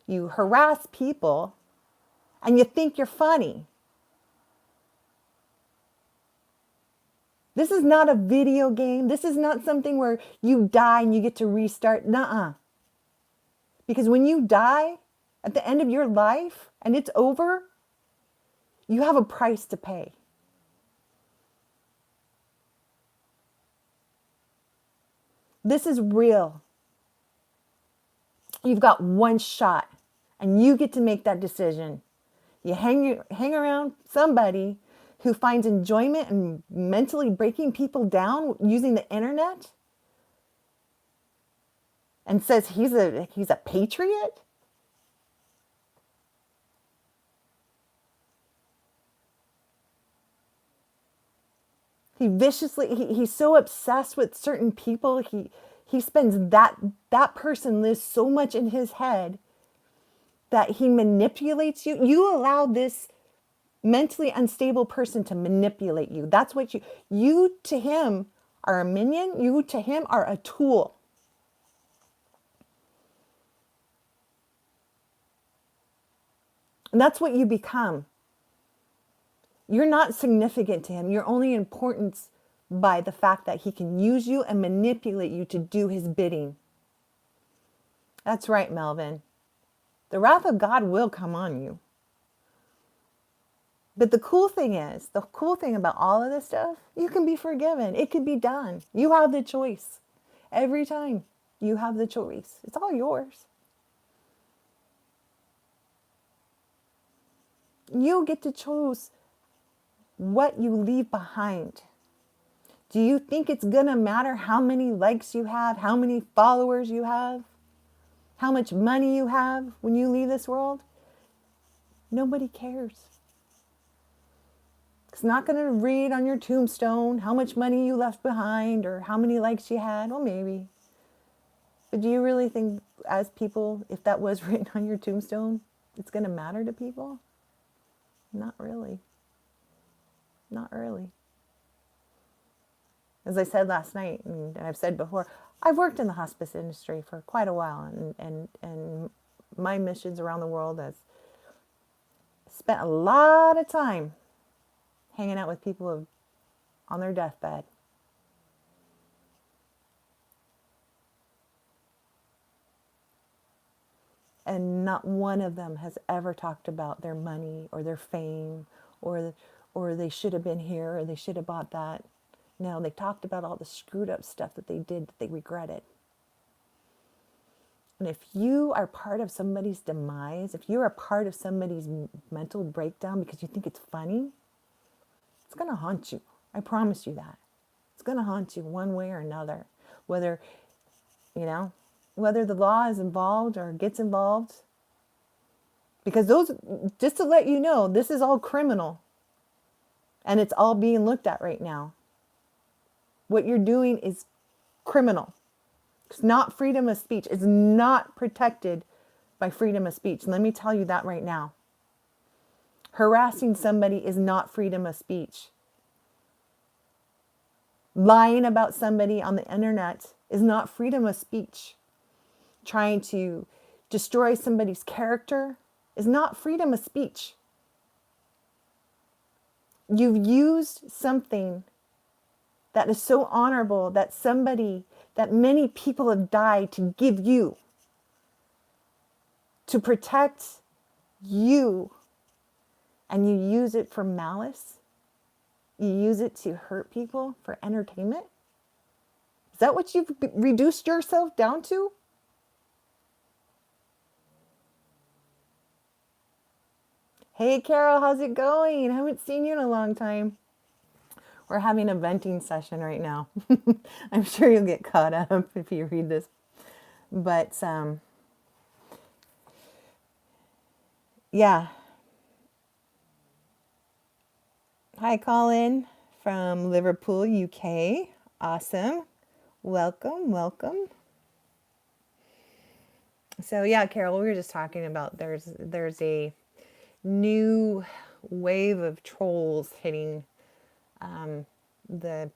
You harass people. And you think you're funny. This is not a video game. This is not something where you die and you get to restart. Nuh-uh. Because when you die at the end of your life and it's over, you have a price to pay. This is real. You've got one shot and you get to make that decision. You hang around somebody who finds enjoyment in mentally breaking people down using the internet and says he's a patriot? He's so obsessed with certain people. He spends that person lives so much in his head that he manipulates you. You allow this mentally unstable person to manipulate you. That's what you to him are a minion. You to him are a tool. And that's what you become. You're not significant to him. You're only important by the fact that he can use you and manipulate you to do his bidding. That's right, Melvin. The wrath of God will come on you. But the cool thing about all of this stuff, you can be forgiven. It could be done. You have the choice. Every time you have the choice. It's all yours. You get to choose what you leave behind. Do you think it's going to matter how many likes you have, how many followers you have, how much money you have when you leave this world? Nobody cares. It's not going to read on your tombstone how much money you left behind or how many likes you had. Well, maybe. But do you really think, as people, if that was written on your tombstone, it's going to matter to people? Not really. Not really. As I said last night, and I've said before, I've worked in the hospice industry for quite a while, and my missions around the world has spent a lot of time hanging out with people on their deathbed. And not one of them has ever talked about their money or their fame or they should have been here or they should have bought that. No, they talked about all the screwed up stuff that they did that they regretted. And if you are part of somebody's demise, if you're a part of somebody's mental breakdown because you think it's funny, it's going to haunt you. I promise you that. It's going to haunt you one way or another. Whether, whether the law is involved or gets involved. Because just to let you know, this is all criminal. And it's all being looked at right now. What you're doing is criminal. It's not freedom of speech. It's not protected by freedom of speech. And let me tell you that right now. Harassing somebody is not freedom of speech. Lying about somebody on the internet is not freedom of speech. Trying to destroy somebody's character is not freedom of speech. You've used something that is so honorable that many people have died to give you, to protect you, and you use it for malice. You use it to hurt people for entertainment. Is that what you've reduced yourself down to? Hey, Carol, how's it going? I haven't seen you in a long time. We're having a venting session right now. I'm sure you'll get caught up if you read this. But, yeah. Hi, Colin from Liverpool, UK. Awesome. Welcome, welcome. So, yeah, Carol, we were just talking about there's a new wave of trolls hitting the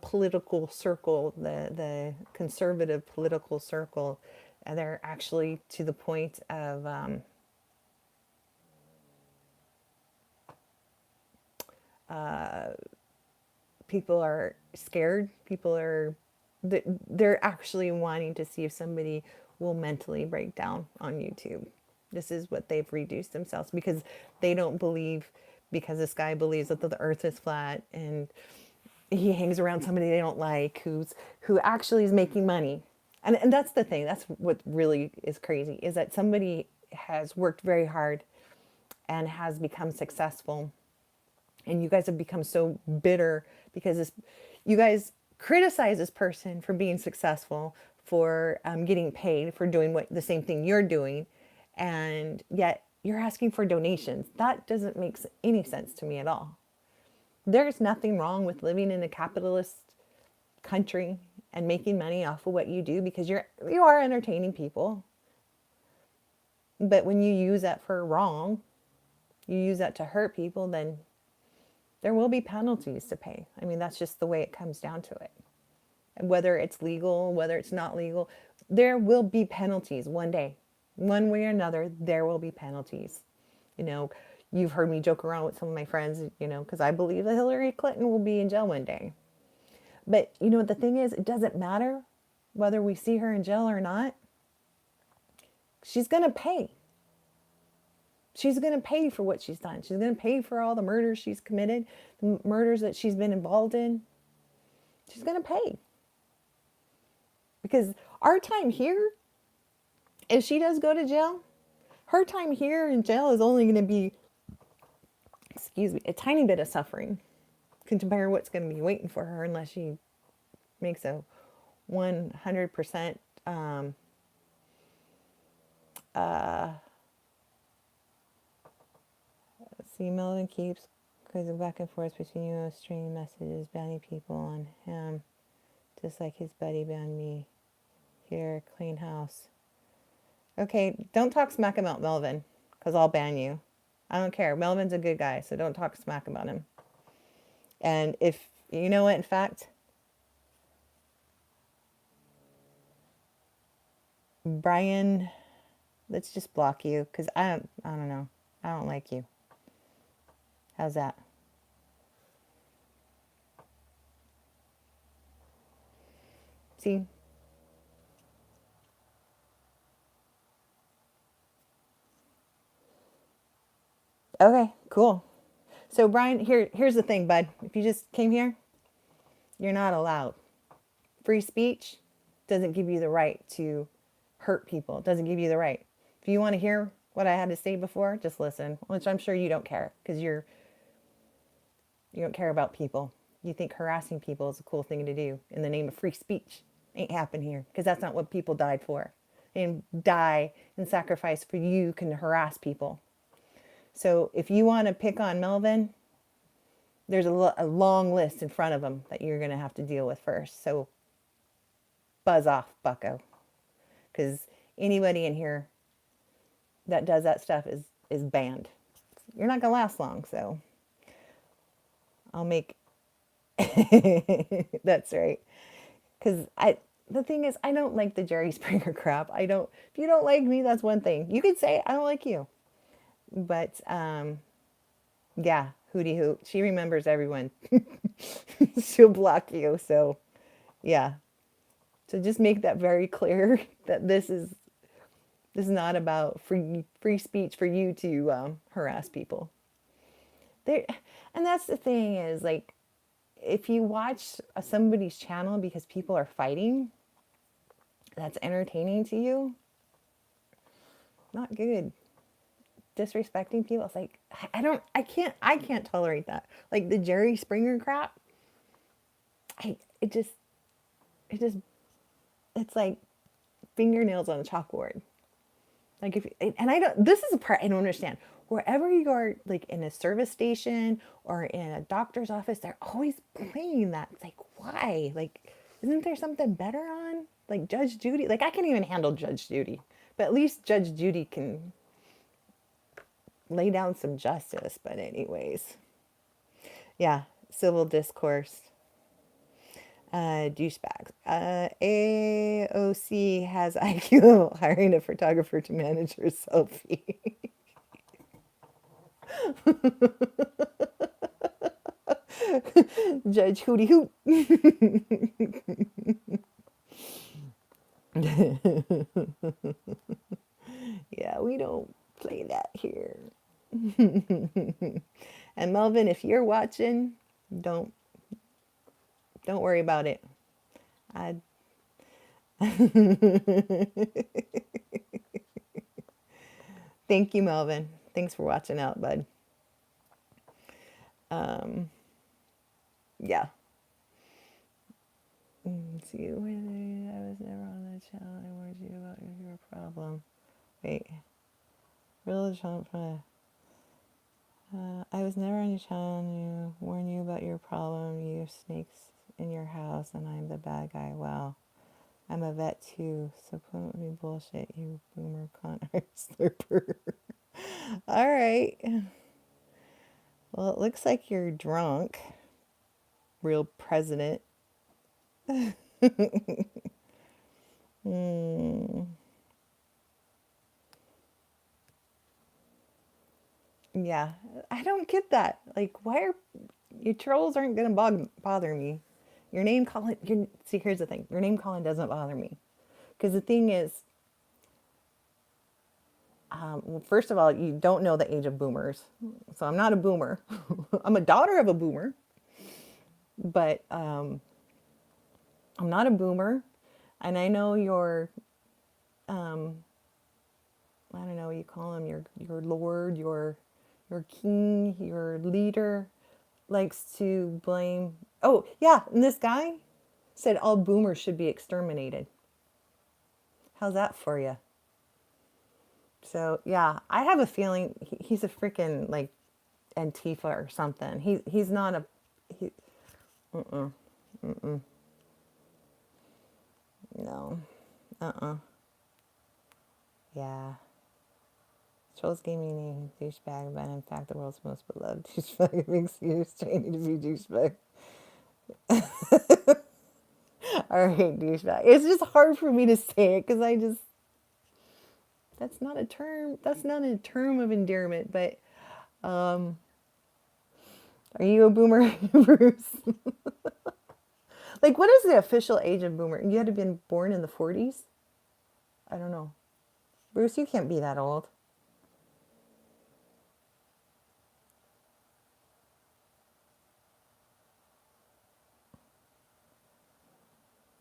political circle, the conservative political circle, and they're actually to the point of people are scared. They're actually wanting to see if somebody will mentally break down on YouTube. This is what they've reduced themselves because they don't believe, because this guy believes that the earth is flat and he hangs around somebody they don't like who actually is making money. And that's the thing. That's what really is crazy, is that somebody has worked very hard and has become successful. And you guys have become so bitter because you guys criticize this person for being successful, for getting paid, for doing the same thing you're doing. And yet you're asking for donations. That doesn't make any sense to me at all. There's nothing wrong with living in a capitalist country and making money off of what you do, because you are entertaining people. But when you use that for wrong, you use that to hurt people, then there will be penalties to pay. I mean, that's just the way it comes down to it. And whether it's legal, whether it's not legal, there will be penalties one day. One way or another, there will be penalties. You've heard me joke around with some of my friends, because I believe that Hillary Clinton will be in jail one day. But, the thing is, it doesn't matter whether we see her in jail or not. She's going to pay. She's going to pay for what she's done. She's going to pay for all the murders she's committed, the murders that she's been involved in. She's going to pay. Because our time here, if she does go to jail, her time here in jail is only going to be, excuse me, a tiny bit of suffering compared to what's going to be waiting for her unless she makes a 100% see, Melvin keeps going back and forth between you, stringing messages, banning people on him, just like his buddy banned me. Here, clean house. Okay, don't talk smack about Melvin, because I'll ban you. I don't care. Melvin's a good guy, so don't talk smack about him. And if, you know what, in fact, Brian, let's just block you, because I don't know. I don't like you. How's that? See? Okay, cool. So Brian, here's the thing, bud. If you just came here, you're not allowed. Free speech doesn't give you the right to hurt people. It doesn't give you the right. If you want to hear what I had to say before, just listen, which I'm sure you don't care because you don't care about people. You think harassing people is a cool thing to do in the name of free speech. Ain't happen here because that's not what people died for. They didn't die and sacrifice for you can harass people. So if you want to pick on Melvin, there's a long list in front of him that you're going to have to deal with first. So buzz off, bucko. Because anybody in here that does that stuff is banned. You're not going to last long, so I'll make... That's right. Because the thing is, I don't like the Jerry Springer crap. If you don't like me, that's one thing. You could say, I don't like you. But, yeah, hooty hoot. She remembers everyone. She'll block you. So, yeah. So just make that very clear that this is not about free speech for you to harass people. And that's the thing is, like, if you watch somebody's channel because people are fighting, that's entertaining to you, not good. Disrespecting people, it's like, I can't tolerate that. Like the Jerry Springer crap, it's like fingernails on a chalkboard. Like this is the part I don't understand. Wherever you are, like in a service station or in a doctor's office, they're always playing that. It's like, why? Like, isn't there something better on? Like Judge Judy? Like, I can't even handle Judge Judy. But at least Judge Judy can lay down some justice. But anyways. Yeah, civil discourse. Douchebags. AOC has IQ hiring a photographer to manage her selfie. Judge Hootie Hoot. Yeah, we don't play that here. And Melvin, if you're watching, don't worry about it. Thank you, Melvin. Thanks for watching out, bud. Yeah. Let's see, I was never on that channel. I warned you about your problem. Wait. Real Trump. I was never on your channel. You warn you about your problem. You have snakes in your house, and I'm the bad guy. Well, I'm a vet too, so don't be bullshit, you boomer con art slurper. All right. Well, it looks like you're drunk, real president. Yeah, I don't get that. Like, why are your trolls aren't gonna bother me? Your name calling. See, here's the thing. Your name calling doesn't bother me, because the thing is, Well, first of all, you don't know the age of boomers. So I'm not a boomer. I'm a daughter of a boomer, but I'm not a boomer. And I know I don't know what you call him, your lord, your king, your leader likes to blame. Oh, yeah, and this guy said all boomers should be exterminated. How's that for you? So, yeah, I have a feeling he's a freaking like Antifa or something. He's not a he, no. Uh-uh. Yeah. Trolls gave me a name, douchebag, but in fact the world's most beloved douchebag. It makes you training to be douchebag. All right, douchebag. It's just hard for me to say it because I just that's not a term. That's not a term of endearment. But are you a boomer, Bruce? Like, what is the official age of boomer? You had to have been born in the 40s? I don't know. Bruce, you can't be that old.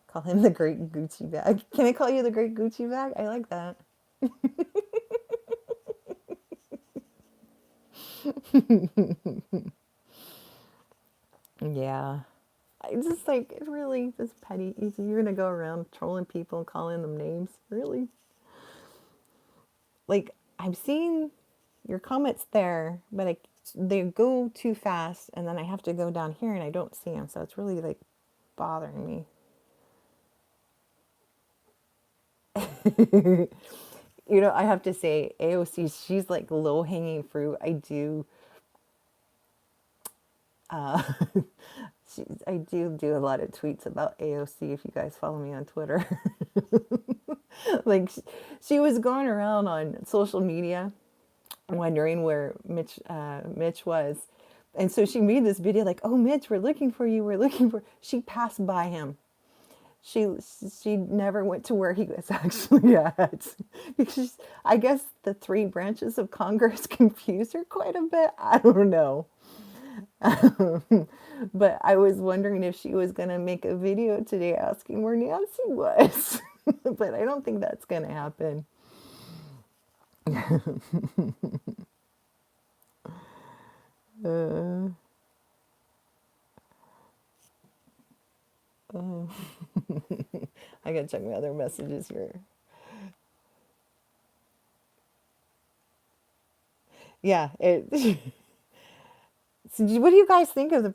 Call him the Great Gucci Bag. Can I call you the Great Gucci Bag? I like that. Yeah. I just like, it really, this petty. You're gonna go around trolling people and calling them names? Really? Like, I've seen your comments there, but they go too fast, and then I have to go down here and I don't see them. So it's really like bothering me. I have to say, AOC, she's like low hanging fruit. I do a lot of tweets about AOC if you guys follow me on Twitter. Like she was going around on social media wondering where Mitch was. And so she made this video like, "Oh, Mitch, we're looking for you. We're looking for." She passed by him. She she never went to where he was actually at because I guess the three branches of Congress confused her quite a bit. I don't know. But I was wondering if she was going to make a video today asking where Nancy was. But I don't think that's going to happen. Uh, uh, I got to check my other messages here. Yeah, so what do you guys think of the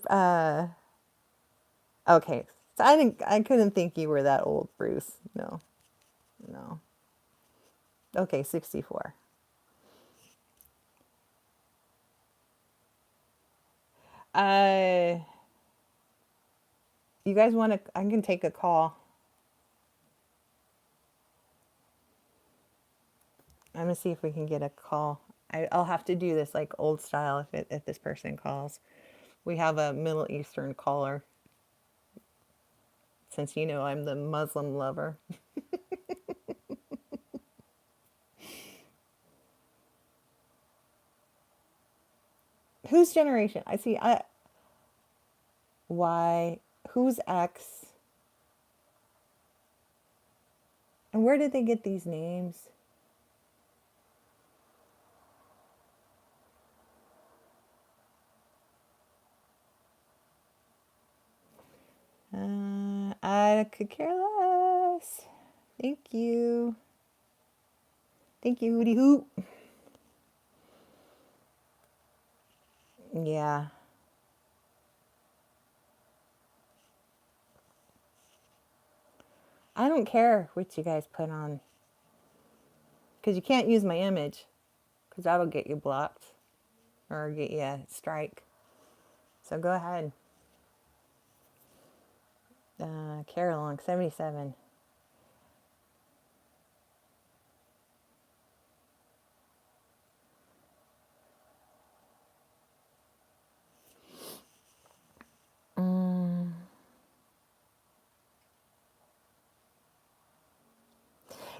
okay. So I couldn't think you were that old, Bruce. No. No. Okay, 64. Uh you guys want to I can take a call. I'm gonna see if we can get a call. I'll have to do this like old style if this person calls. We have a Middle Eastern caller since I'm the Muslim lover. Whose generation? I see. Y. Who's X? And where did they get these names? I could care less. Thank you. Thank you, Hootie Hoot. Yeah. I don't care what you guys put on. Because you can't use my image. Because that'll get you blocked. Or get you a strike. So go ahead. Carolong, 77.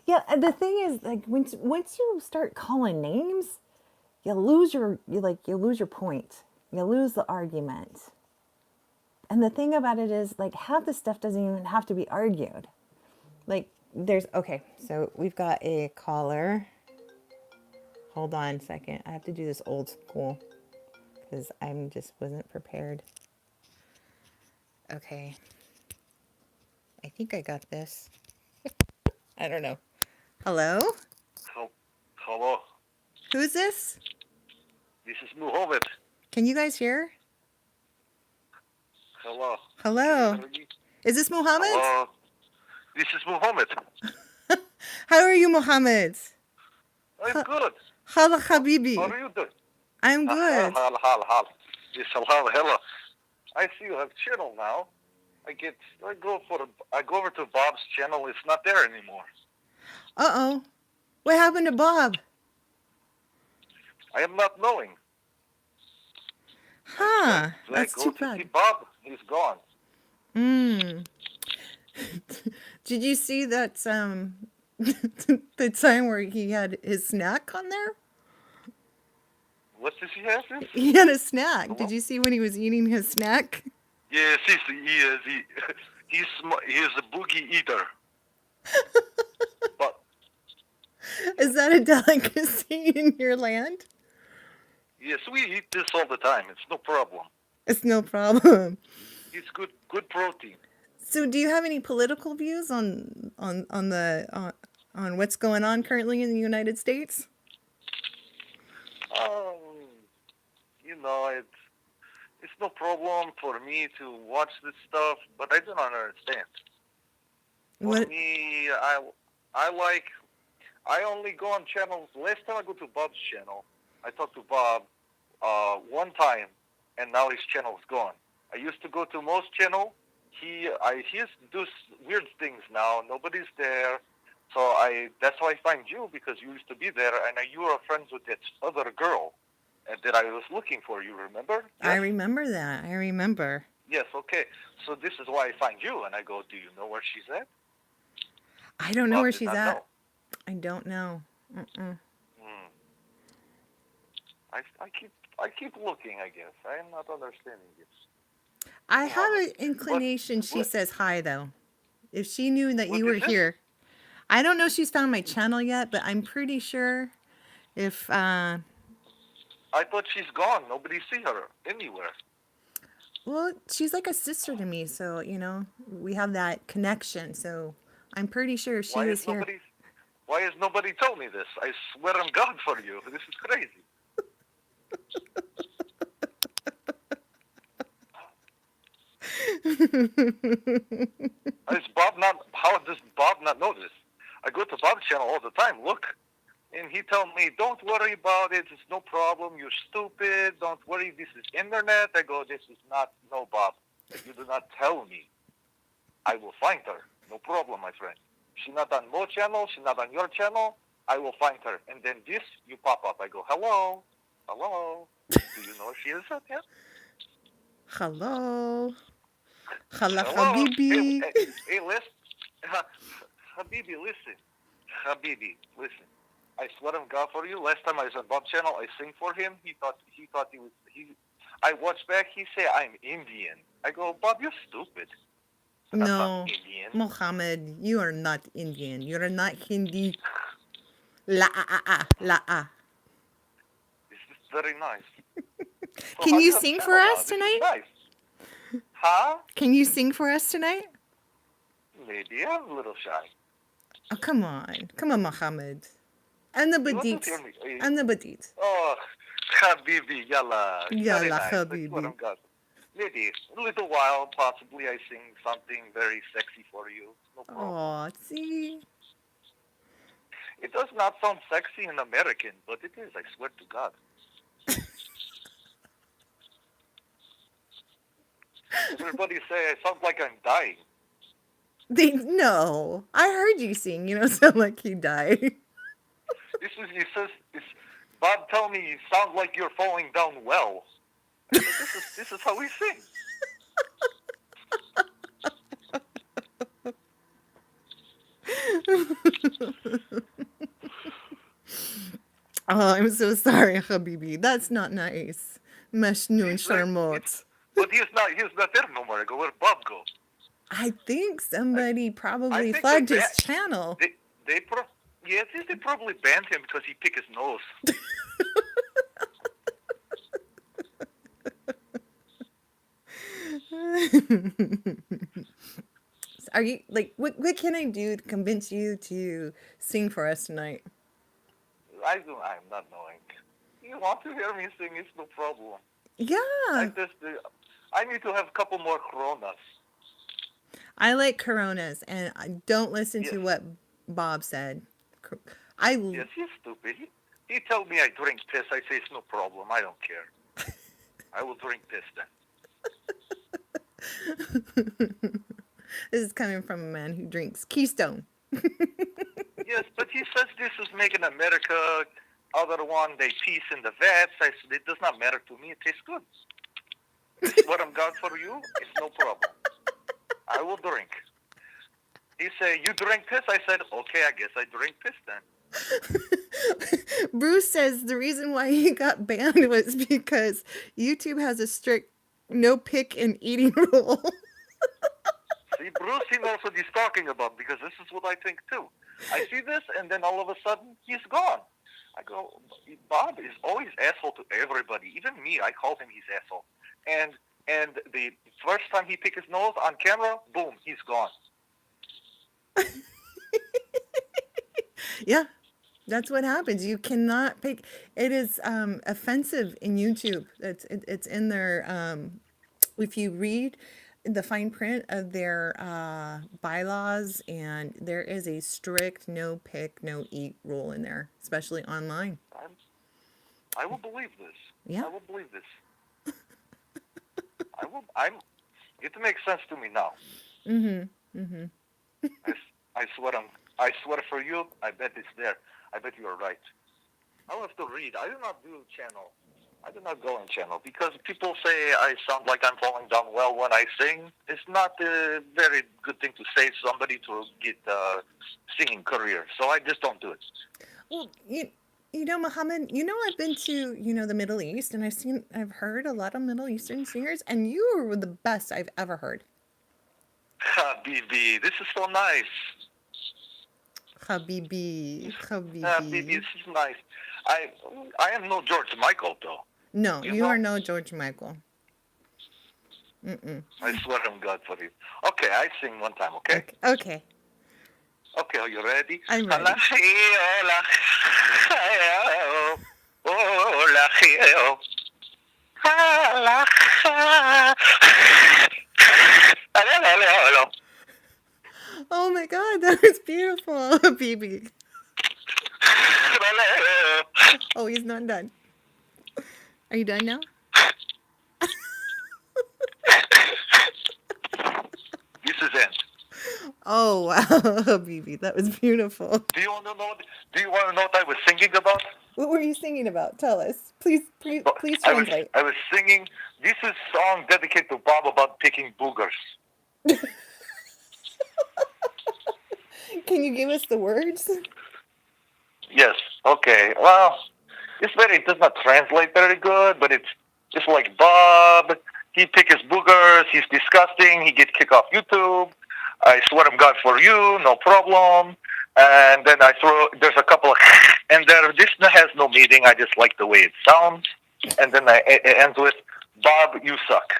Yeah, and the thing is, like, once you start calling names, you lose your point. You lose the argument. And the thing about it is, like, half the stuff doesn't even have to be argued. Like, okay, so we've got a caller. Hold on a second. I have to do this old school because I'm just wasn't prepared. Okay. I think I got this. I don't know. Hello? Hello, Who's this? this is Muhammad. Can you guys hear? Hello. Can you Hello. hear me? Is this Muhammad? Hello. This is Muhammad. How are you, Muhammad? I'm good. Hala How Habibi. are you doing? I'm good. Hal. Yes, hal. I see you have channel now. I go over to Bob's channel. It's not there anymore. Uh-oh. What happened to Bob? I am not knowing. Huh. I That's go too to see bad. Bob. He's gone. Did you see that the time where he had his snack on there? What does he have? This? He had a snack. Hello? Did you see when he was eating his snack? Yes, he is. He is a boogie eater. But Is that a delicacy in your land? yes, we eat this all the time. It's no problem. It's no problem. It's good protein. So, do you have any political views on what's going on currently in the United States? Um, it's no problem for me to watch this stuff, but I do not understand. For What? me, I only go on channels. Last time I go to Bob's channel, I talked to Bob one time, and now his channel is gone. I used to go to Mo's channel. He does weird things now. Nobody's there. So that's why I find you, because you used to be there, and you were friends with that other girl that I was looking for. You remember? Yes? I remember that. I remember. Yes. Okay. So this is why I find you, and I go, "Do you know where she's at?" I don't know Bob where did she's not at. know. I don't know. Mm-mm. Hmm. I keep looking. I guess I am not understanding this. I have Muhammad. an inclination she What says hi, though. If she knew that you what were is this? here. I don't know if she's found my channel yet, but I'm pretty sure if, I thought she's gone. Nobody see her anywhere. well, she's like a sister to me. So, we have that connection. So I'm pretty sure if she Why is was here. nobody? Why has nobody told me this? I swear on God for you. This is crazy. How does Bob not know this? I go to Bob's channel all the time. Look, and he told me, "Don't worry about it. It's no problem. You're stupid. Don't worry. This is internet." I go, "This is not. No, Bob. If you do not tell me, I will find her. No problem, my friend. She's not on Mo channel. She's not on your channel. I will find her." And then you pop up. I go, "Hello, hello. Do you know where she is at? Yeah. Hello. Hala Hello. Habibi. Hey, listen. Habibi, listen. Habibi, listen. I swear on God for you. Last time I was on Bob's channel, I sing for him. He thought he was he. I watched back. He said I'm Indian. I go, "Bob, you're stupid. I'm not No, Indian." Mohammed, you are not Indian. You are not Hindi. La. This is very nice. So Can how do you you have sing for channel now? us This is tonight? nice. Huh? Can you sing for us tonight? Maybe I'm a little shy. Oh, come on. Come on, Mohammed. And the You want to badit. hear me? And the badit. Oh, Habibi, yalla. Very Yalla, nice. I swear Habibi. on God. Maybe a little while, possibly I sing something very sexy for you. No problem. Oh, see? It does not sound sexy in American, but it is, I swear to God. Everybody say I sound like I'm dying. No. I heard you sing. You don't sound like you died. Bob tell me you sound like you're falling down well. I said, this is how we sing. Oh, I'm so sorry, Habibi. That's not nice. Mashnoon He's there. It's, Sharmot. but he's not there no more. I go, where'd Bob go? I think I, somebody I probably think they flagged ban, his channel. they yeah, I think they probably banned him because he picked his nose. Are you like what can I do to convince you to sing for us tonight? I'm not knowing. You want to hear me sing? It's no problem. I Yeah. just, I need to have a couple more Coronas. I like Coronas and I don't listen Yes, to what Bob said. I yes, he's stupid. He told me I drink piss. I say it's no problem. I don't care. I will drink piss then. This is coming from a man who drinks Keystone. Yes, but he says this is making America. Other one, they peace in the vets. I said it does not matter to me. It tastes good. This is what I'm got for you. It's no problem. I will drink. He said, you drink piss? I said, okay, I guess I drink piss then. Bruce says the reason why he got banned was because YouTube has a strict no pick and eating rule. See, Bruce, he knows what he's talking about because this is what I think too. I see this, and then all of a sudden, he's gone. I go, Bob is always asshole to everybody, even me. I call him his asshole. And the first time he picked his nose on camera, boom, he's gone. Yeah, that's what happens. You cannot pick. It is offensive in YouTube. It's in their if you read the fine print of their bylaws, and there is a strict no pick, no eat rule in there, especially online. I'm, I will believe this. Yeah. I will believe this. I will. It makes sense to me now. I, I swear I swear for you, I bet it's there. I bet you are right. I'll have to read. I do not do channel. I do not go in channel because people say I sound like I'm falling down well when I sing. It's not a very good thing to say to somebody to get a singing career. So I just don't do it. Well, you know, Muhammad, you know, I've been to, you know, the Middle East, and I've heard a lot of Middle Eastern singers, and you were the best I've ever heard. Habibi, this is so nice. Habibi, Habibi, Habibi. this is nice. I am no George Michael though. No, You you are know? no George Michael. I swear on God for you. Okay, I sing one time, okay? Okay, okay, Okay, are you ready? I'm ready. Oh my God, that was beautiful, Habibi. Oh, he's not done. Are you done now? This is it. Oh wow, Habibi, that was beautiful. Do you want to know? Do you want to know what I was singing about? What were you singing about? Tell us, please, please, But please translate. I was singing. This is song dedicated to Bob about picking boogers. Can you give us the words? Yes. Okay. Well, it does not translate very good, but it's just like Bob. He pick his boogers. He's disgusting. He gets kicked off YouTube. I swear to God for you, no problem. And then there's a couple of, and this has no meaning. I just like the way it sounds. And then it ends with, Bob, you suck.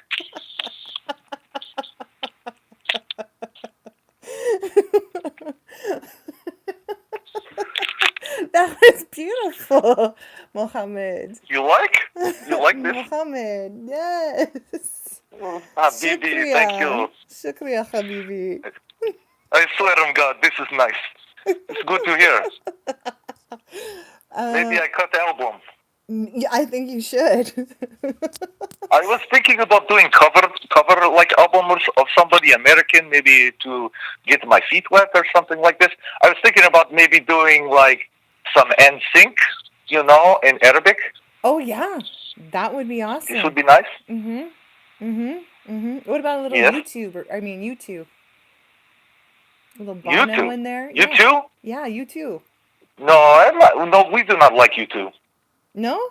That was beautiful, Mohammed. You like? You like this? Mohammed, yes. Habibi, thank Shukriya. you. Shukriya, Habibi. I swear to God, this is nice. It's good to hear. Maybe I cut the album. Yeah, I think you should. I was thinking about doing cover like album of somebody American, maybe to get my feet wet or something like this. I was thinking about maybe doing like some NSYNC, in Arabic. Oh yeah, that would be This would awesome. be nice. What about a little Yes. YouTube? YouTube. A little You Bono too. in there. You Yeah. too? Yeah, you too. No, we do not like you too. No?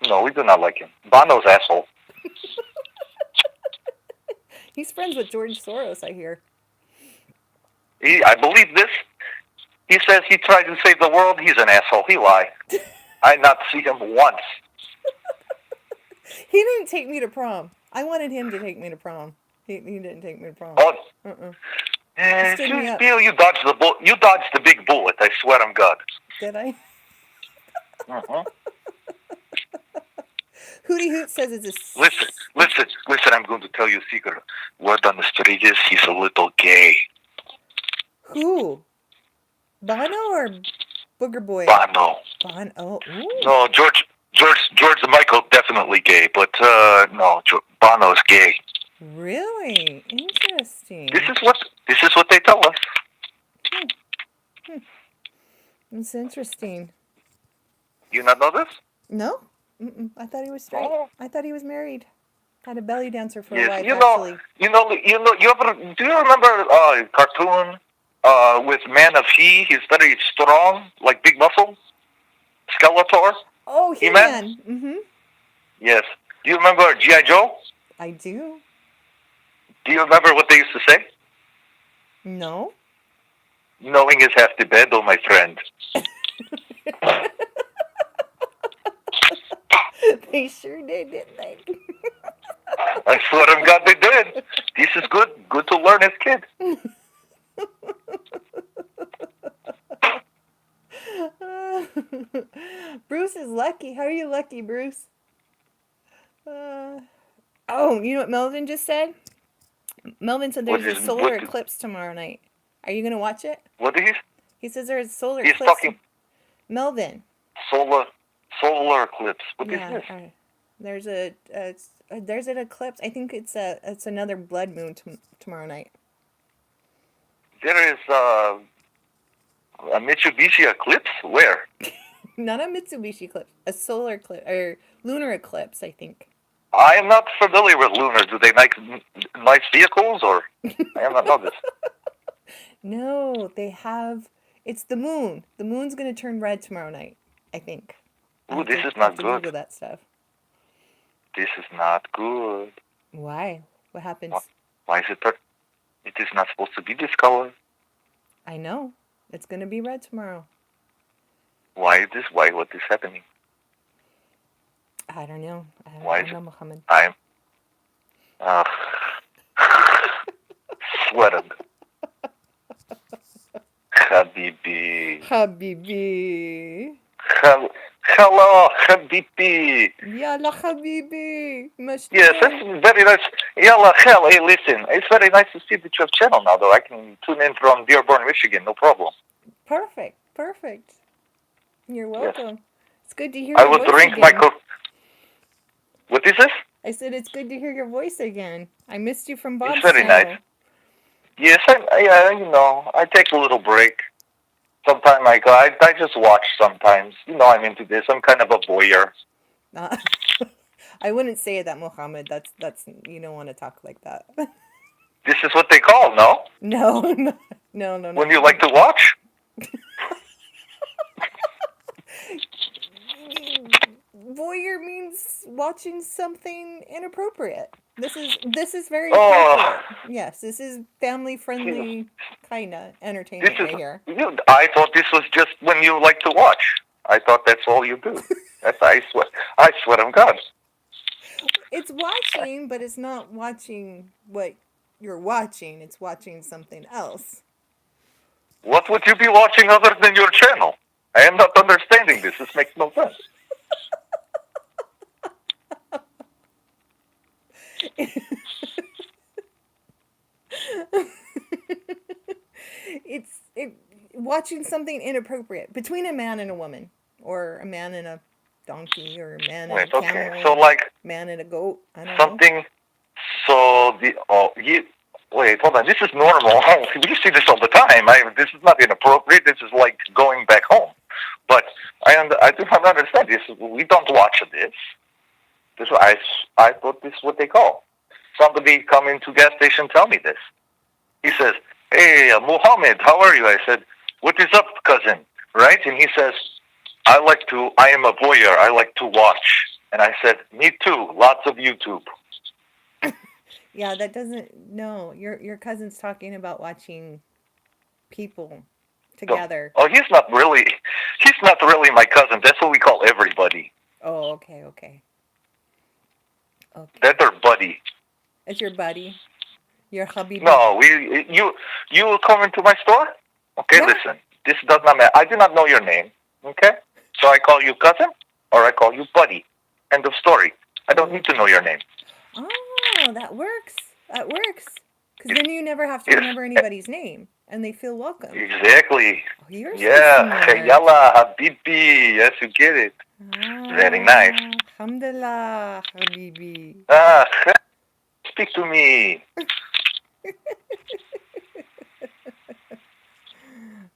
No, we do not like him. Bono's asshole. He's friends with George Soros, I hear. I believe this. He says he tried to save the world. He's an asshole. He lied. I not see him once. He didn't take me to prom. I wanted him to take me to prom. He didn't take me to prom. Oh, He stood me up. you dodged the You dodged the big bullet. I swear on God. Did I? Uh-huh. Hootie Hoot says it's a... Listen. I'm going to tell you a secret. Word on the street is he's a little gay. Who? Bono or Booger Boy? Bono. Bono. Ooh. No, George and Michael definitely gay, but no, Bono's gay. Really? Interesting. This is what they tell us. It's interesting. You not know this? No? Mm-mm. I thought he was straight. Oh. I thought he was married. Had a belly dancer for a Yes, wife, you know, actually. do you remember a cartoon with Man of He? He's very strong, like big muscle, Skeletor. Oh, He-Man? He-Man. Mm-hmm. Yes. Do you remember G.I. Joe? I do. Do you remember what they used to say? No? Knowing is half the battle, my friend. They sure did, didn't they? I swear to God they did. This is good. Good to learn as kid. Bruce is lucky. How are you lucky, Bruce? Oh, you know what Melvin just said? Melvin said there's a solar eclipse tomorrow night. Are you going to watch it? What did he? He says there's a solar He's eclipse. talking. Melvin. Solar eclipse. What is this? There's an eclipse. I think it's another blood moon tomorrow night. There is a Mitsubishi eclipse? Where? Not a Mitsubishi eclipse. A solar eclipse or lunar eclipse, I think. I am not familiar with lunar. Do they make nice vehicles or? I am not know this. No, they have. It's the moon. The moon's going to turn red tomorrow night, I think. Ooh, this is not good. Google that stuff. This is not good. Why? What happens? Why is it? It is not supposed to be this color. I know. It's going to be red tomorrow. Why is this? Why? What is happening? I don't know. Why I is don't know, it? Muhammad. I'm. Sweating. Habibi. Habibi. Hello, Habibi. Yalla Habibi. Yes, that's very nice. Yalla, hell, hey, listen. It's very nice to see that you have channel now, though. I can tune in from Dearborn, Michigan, no problem. Perfect. You're welcome. Yes. It's good to hear I your would voice drink again. What is this? I said it's good to hear your voice again. I missed you from Bob's It's very channel. nice. Yes, I take a little break. Sometimes I just watch sometimes. I'm into this. I'm kind of a voyeur. I wouldn't say that, Muhammad. That's you don't want to talk like that. This is what they call, no? No. When you like to watch? Voyeur means watching something inappropriate. This is very appropriate. Yes, this is family friendly kind of entertainment right here. I thought this was just when you like to watch. I thought that's all you do. I swear to God. It's watching, but it's not watching what you're watching. It's watching something else. What would you be watching other than your channel? I am not understanding this. This makes no sense. It's watching something inappropriate between a man and a woman, or a man and a donkey, or a man and a camel. Okay. So like man and a goat. I don't something. know. So wait, hold on. This is normal. We see this all the time. This is not inappropriate. This is like going back home. But I do not understand this. We don't watch this. I thought this is what they call. Somebody come into gas station tell me this. He says, Hey, Muhammad, how are you? I said, what is up, cousin? Right? And he says, I am a voyeur. I like to watch. And I said, me too. Lots of YouTube. Yeah, that doesn't. No, your cousin's talking about watching people So, together. oh, he's not really my cousin. That's what we call everybody. Oh, okay, okay, okay. That's our buddy. It's your buddy, your habibi. No, you will come into my store? Okay, Yeah. listen. This does not matter. I do not know your name. Okay? So I call you cousin or I call you buddy. End of story. I don't need to know Okay. your name. Oh, that works. That works. Because Yes. then you never have to Yes. remember anybody's name, and they feel welcome. Exactly. Oh, you're so Yeah. smart. Yalla, habibi. Yes, you get it. Very nice. Ah, alhamdulillah, habibi. Ah, speak to me.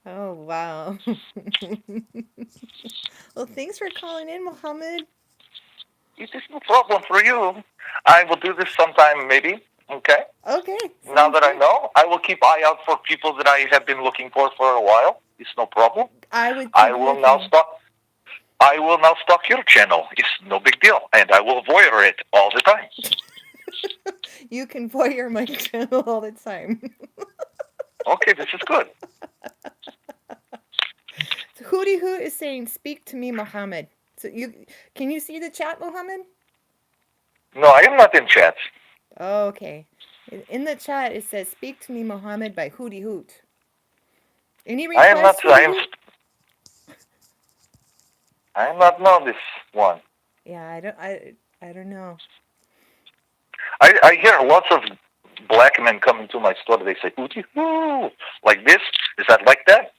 Oh, wow. Well, thanks for calling in, Mohammed. It is no problem for you. I will do this sometime, maybe. Okay. Okay, Now sounds that I good. know, I will keep eye out for people that I have been looking for a while. It's no problem. I would I keep will now looking. stalk. I will now stalk your channel. It's no big deal, and I will voyeur it all the time. You can voyeur my channel all the time. Okay, this is good. So Hootie Hoot is saying, "Speak to me, Mohammed." So can you see the chat, Mohammed? No, I am not in chat. Oh, okay. In the chat, it says, "Speak to me, Mohammed" by Hootie Hoot. Any I am not. requests, Hootie Hoot? I am not know this one. Yeah, I don't know. I hear lots of black men coming to my store. They say "hootie hoo" like this. Is that like that?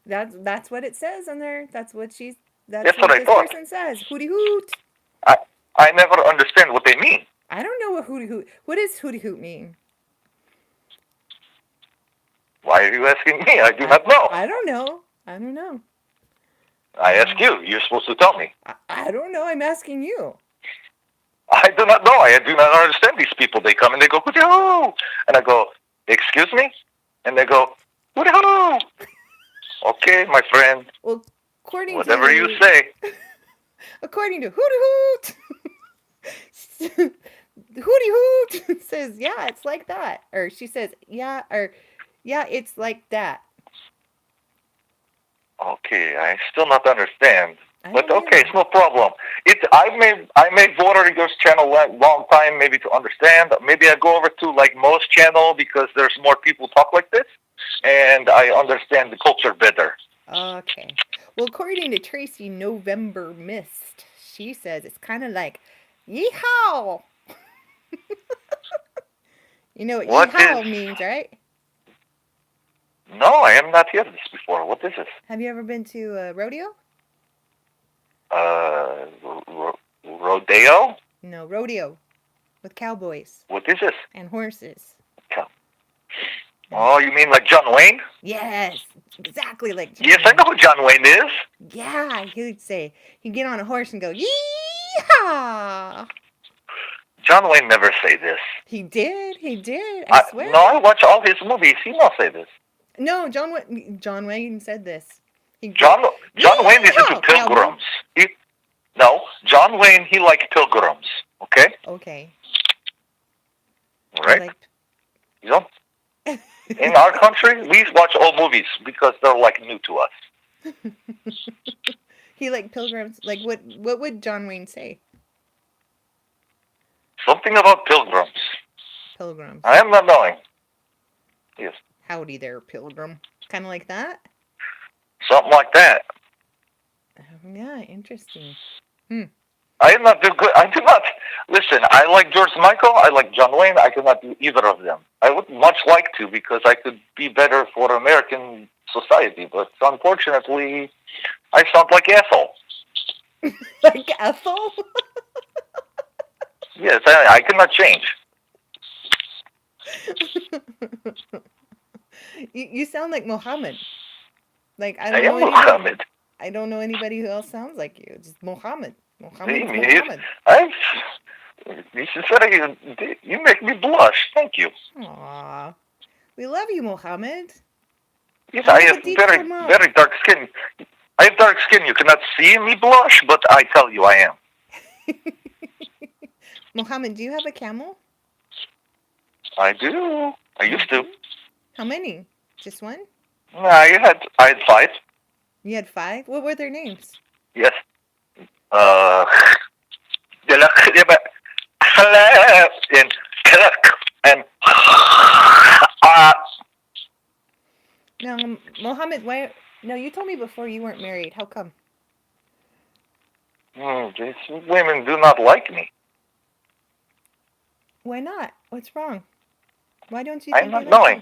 That's what it says on there. That's That's what what I this thought. person says. Hootie Hoot. I I never understand what they mean. I don't know what Hootie Hoot. What does Hootie Hoot mean? Why are you asking me? I do not know. I don't know. I don't know. I ask you. You're supposed to tell me. I don't know. I'm asking you. I do not know. I do not understand these people. They come and they go, "hootie hoo," and I go, "Excuse me," and they go, "hootie hoo." Okay, my friend. Well, according Whatever to you say. according to Hootie Hoot, Hootie Hoot says, "Yeah, it's like that," or she says, "Yeah," or "Yeah, it's like that." Okay, I still not understand. I But don't okay, either. it's no problem. I may water your channel a long time maybe to understand. Maybe I go over to like most channel because there's more people talk like this, and I understand the culture better. Okay. Well, according to Tracy November Mist, she says it's kind of like, "Yeehaw." You know what What is? yeehaw means, right? No, I have not heard this before. What is this? Have you ever been to a rodeo? Uh, rodeo? No, rodeo with cowboys What is this? and horses. Oh, you mean like John Wayne? Yes, exactly like John Yes, I Wayne. know who John Wayne is. Yeah, he would say, he'd get on a horse and go, "Yeehaw!" John Wayne never say this. He did, I swear. No, I watch all his movies. He don't say this. No, John Wayne said this. He'd go, John Wayne is into "Yeehaw, cowboy." pilgrims. No, John Wayne, he like pilgrims. Okay? Okay. All right? Like, You know? In our country, we watch old movies because they're like new to us. he like pilgrims. Like what would John Wayne say? Something about pilgrims. Pilgrims. I am not knowing. Yes. Howdy there, pilgrim. Kind of like that? Something like that. Yeah, interesting. I am not do good. I do not listen. I like George Michael. I like John Wayne. I cannot do either of them. I would much like to because I could be better for American society. But unfortunately, I sound like asshole. Like Ethel? Yes, I cannot change. You sound like Mohammed. Like I am Muhammad. I don't know anybody who else sounds like you. Just Mohammed. See, Mohammed. you make me blush. Thank you. Aw. We love you, Mohammed. Yes, We I have a have date to very, come out. very dark skin. I have dark skin. You cannot see me blush, but I tell you, I am. Mohammed, do you have a camel? I do. I You used to. do? How many? Just one? I had five. You had five? What were their names? Yes. Uh, and and No, Mohammed, why? No, you told me before you weren't married. How come? these women do not like me. Why not? What's wrong? Why don't you I'm think they not like knowing. you?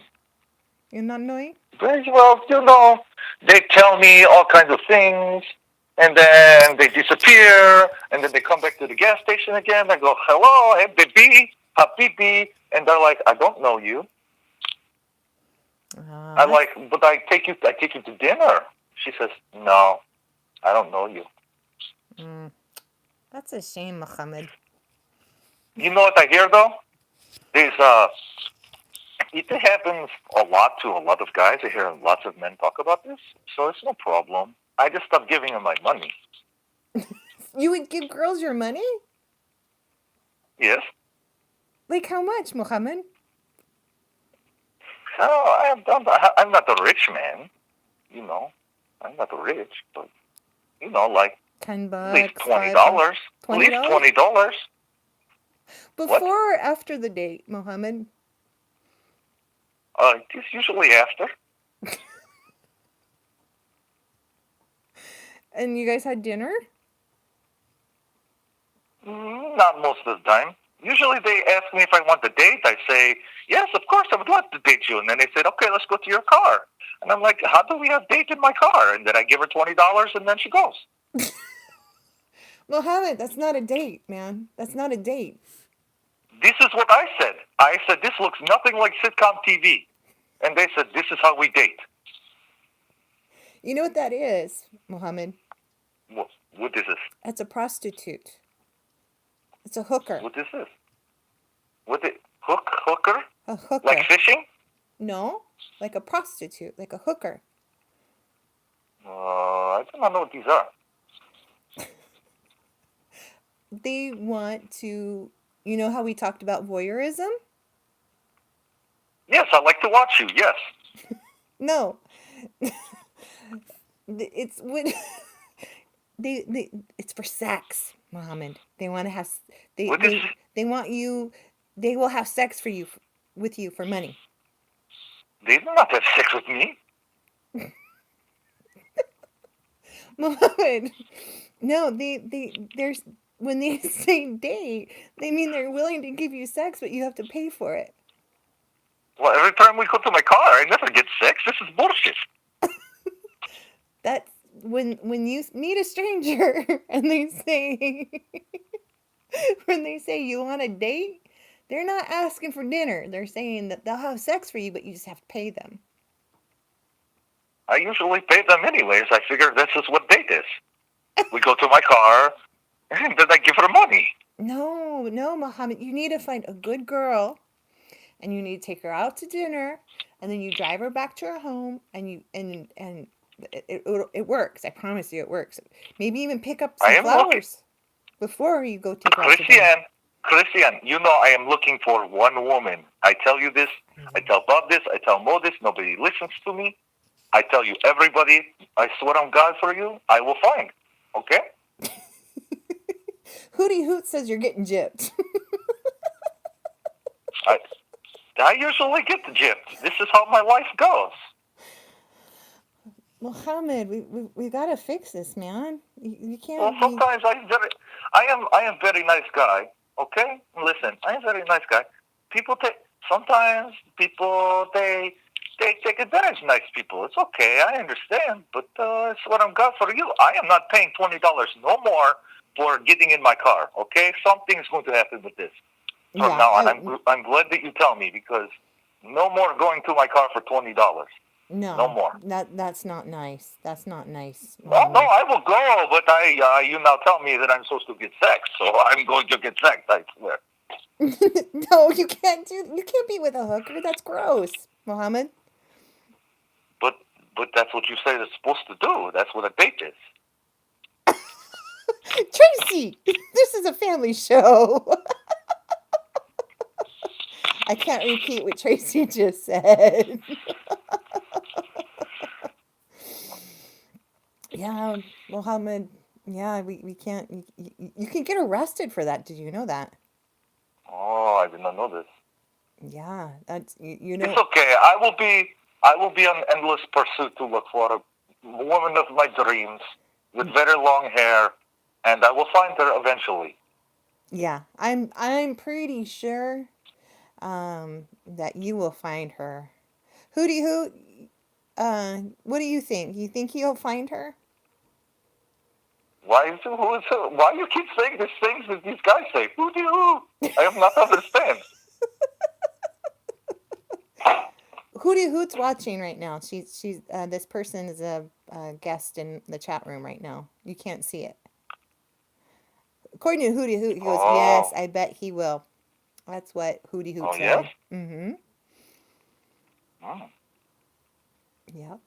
You're not annoying? Very well, they tell me all kinds of things, and then they disappear, and then they come back to the gas station again. I go, hello, hey, baby, habibi, and they're like, I don't know you. I'm That's like, but I take you to dinner. She says, no, I don't know you. mm, that's a shame, Mohammed. You know what I hear though? There's it happens a lot to a lot of guys. I hear lots of men talk about this, so it's no problem. I just stopped giving them my money. You would give girls your money? Yes. Like how much, Mohammed? Oh, I'm not a rich man, you know. I'm not rich, but like Ten at least bucks, twenty $5. dollars. At least $20? $20. What? Before or after the date, Mohammed? It's usually after. And you guys had dinner? Not most of the time. Usually they ask me if I want to date. I say, yes, of course, I would love to date you. And then they said, okay, let's go to your car. And I'm like, how do we have date in my car? And then I give her $20 and then she goes. Mohammed, that's not a date, man. That's not a date. This is what I said. I said, this looks nothing like sitcom TV. And they said, this is how we date. You know what that is, Mohammed? What is this? That's a prostitute. It's a hooker. What is this? What it? Hooker? A hooker. Like fishing? No, like a prostitute, like a hooker. I do not know what these are. They want to, you know how we talked about voyeurism? Yes, I like to watch you. Yes. No. It's when it's for sex, Mohammed. They want to have they What is? they they want you. They will have sex for you with you for money. They do not have sex with me. Mohammed, no, there's when they say date, they mean they're willing to give you sex, but you have to pay for it. Well, every time we go to my car, I never get sex. This is bullshit. That's when you meet a stranger and they say when they say you want a date, they're not asking for dinner. They're saying that they'll have sex for you, but you just have to pay them. I usually pay them anyways. I figure this is what date is. We go to my car, and then I give her money. No, no, Mohammed, you need to find a good girl and you need to take her out to dinner and then you drive her back to her home and it works. I promise you it works. Maybe even pick up I some am looking. flowers before you go take her out to dinner. Christian, I am looking for one woman. I tell you this. I tell Bob this. I tell Mo this. Nobody listens to me. I tell you, everybody, I swear on God for you, I will find. Okay? Hootie Hoot says you're getting gypped. I usually get the gypped. This is how my life goes. Mohammed, we gotta fix this, man. You can't. Well, sometimes I am very nice guy. Okay, listen, I am very nice guy. Sometimes people they take advantage of nice people. It's okay, I understand, but it's what I'm got for you. I am not paying $20 no more for getting in my car. Okay, something's going to happen with this from now on. I'm glad that you tell me because no more going to my car for $20. No more. That's not nice. That's not nice. No, I will go, but you now tell me that I'm supposed to get sex, so I'm going to get sex. I swear. No, you can't be with a hooker. That's gross, Mohammed? But that's what you say it's supposed to do. That's what a date is. Tracy, this is a family show. I can't repeat what Tracy just said. Yeah, Mohammed. Yeah, we can't. You can get arrested for that. Did you know that? Oh, I did not know this. Yeah, that's you It's know. okay. I will be on endless pursuit to look for a woman of my dreams with very long hair, and I will find her eventually. Yeah, I'm pretty sure that you will find her. What do you think? You think you'll find her? Why you keep saying these things that these guys say? Who do you? I have not understand. Hootie Hoot's watching right now. She's this person is a guest in the chat room right now. You can't see it. According to Hootie Hoot, he goes, "Yes, Oh, I bet he will." That's what Hootie Hoot oh yes. said. Mm-hmm. Hmm. Yep.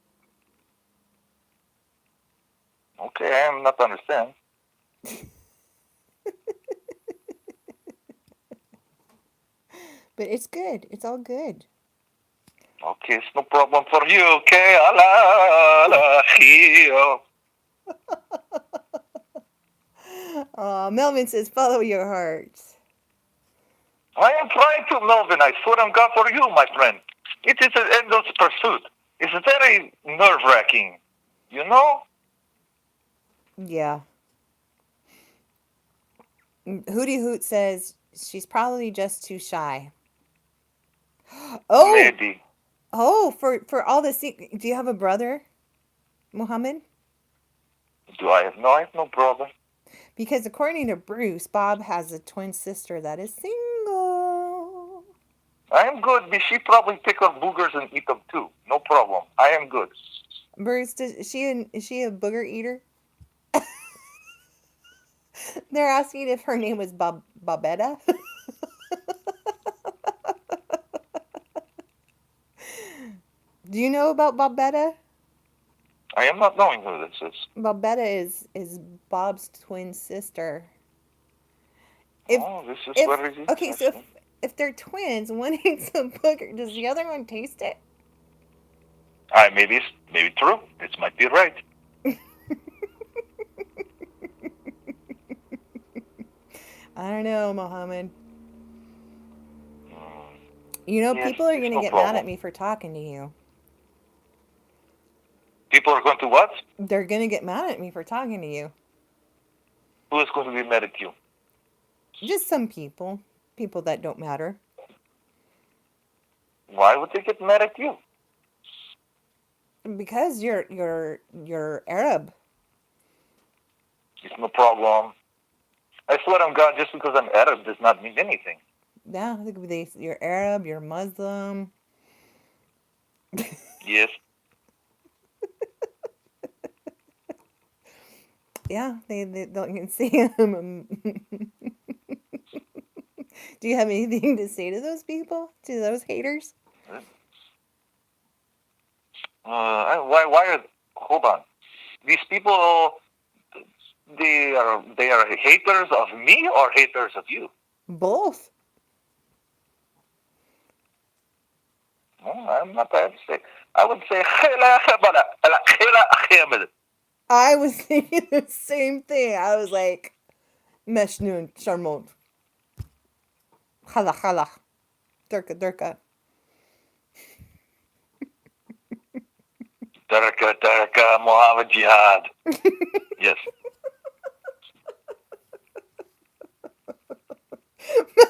Okay, I am not understand. But it's good. It's all good. Okay, it's no problem for you. Okay, ala ala hio. Melvin says, "Follow your heart." I am trying to, Melvin. I swear on God for you, my friend. It is an endless pursuit. It's very nerve-wracking. You know? Yeah. Hootie Hoot says she's probably just too shy. Oh, Maybe. for all the do you have a brother, Muhammad? I have no brother. Because according to Bruce, Bob has a twin sister that is single. I am good. She probably pick up boogers and eat them too. No problem. I am good. Bruce, is she a booger eater? They're asking if her name was Bobetta. Do you know about Bobetta? I am not knowing who this is. Bobetta is Bob's twin sister. If Oh, this is if very okay, so interesting. if they're twins, one eats a booger, does the other one taste it? Maybe true. This might be right. I don't know, Mohammed. Mm, You know, yes, people are it's gonna no get mad problem. at me for talking to you. People are going to what? They're gonna get mad at me for talking to you. Who is going to be mad at you? Just some people that don't matter. Why would they get mad at you? Because you're Arab. It's no problem. I swear on God, just because I'm Arab does not mean anything. Yeah, you're Arab, you're Muslim. Yes. Yeah, they don't even see him. Do you have anything to say to those people? To those haters? Why are, hold on. These people, they are haters of me or haters of you? Both. No, I'm not that say. I would say, I was thinking the same thing. I was like, Meshnun, Sharmont. Hala hala. Durka durka. Darka, Darka, Muhammad Jihad. Yes.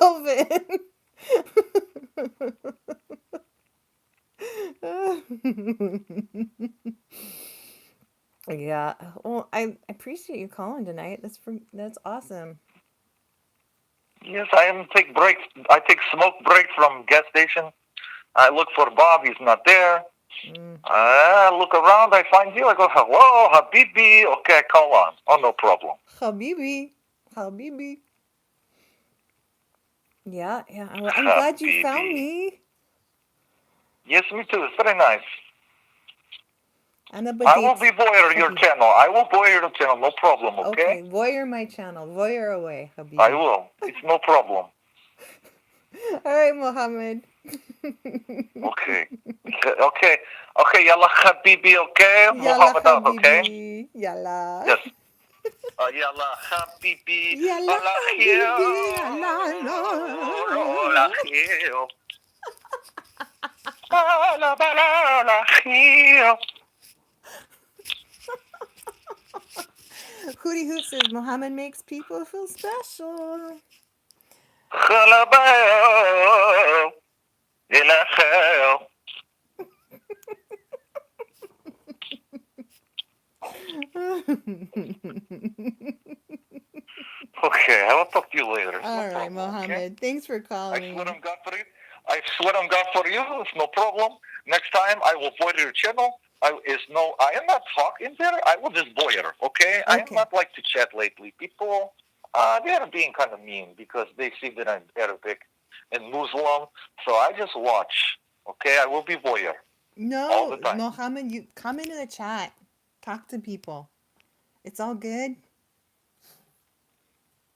Melvin. Yeah. Well, I appreciate you calling tonight. That's awesome. Yes, I am take breaks. I take smoke break from gas station. I look for Bob. He's not there. Mm. I look around. I find you. I go, hello, Habibi. Okay, call on. Oh, no problem. Habibi. Habibi. Yeah, yeah. Well, I'm glad you found Habibi. me. Yes, me too. It's very nice. Ana I will badits. be voyeur your Habibi. channel. I will voyeur your channel. No problem. Okay. Okay, voyeur my channel. Voyeur away, I Habibi. will. It's no problem. All right, Mohammed. Okay. Okay. Okay. Yalla habibi. Okay. Yalla, Muhammad out. Okay. Habibi. Yalla. Yes. Yalla habibi. Yalla, Alahio. Habibi. Yalla, la. Alahio. Alahio. Hootie Hoot says Mohammed makes people feel special. Khalabao. Ilahio. Okay, I will talk to you later. It's no All right, problem, okay? Mohammed. Thanks for I swear calling. on God for you. I swear on God for you. It's no problem. Next time I will void your channel. I am not talking there. I will just voyeur, okay? I am Okay. not like to chat lately. People, they are being kind of mean because they see that I'm Arabic and Muslim. So I just watch, okay? I will be voyeur all No, the time. Mohammed, you come into the chat. Talk to people. It's all good.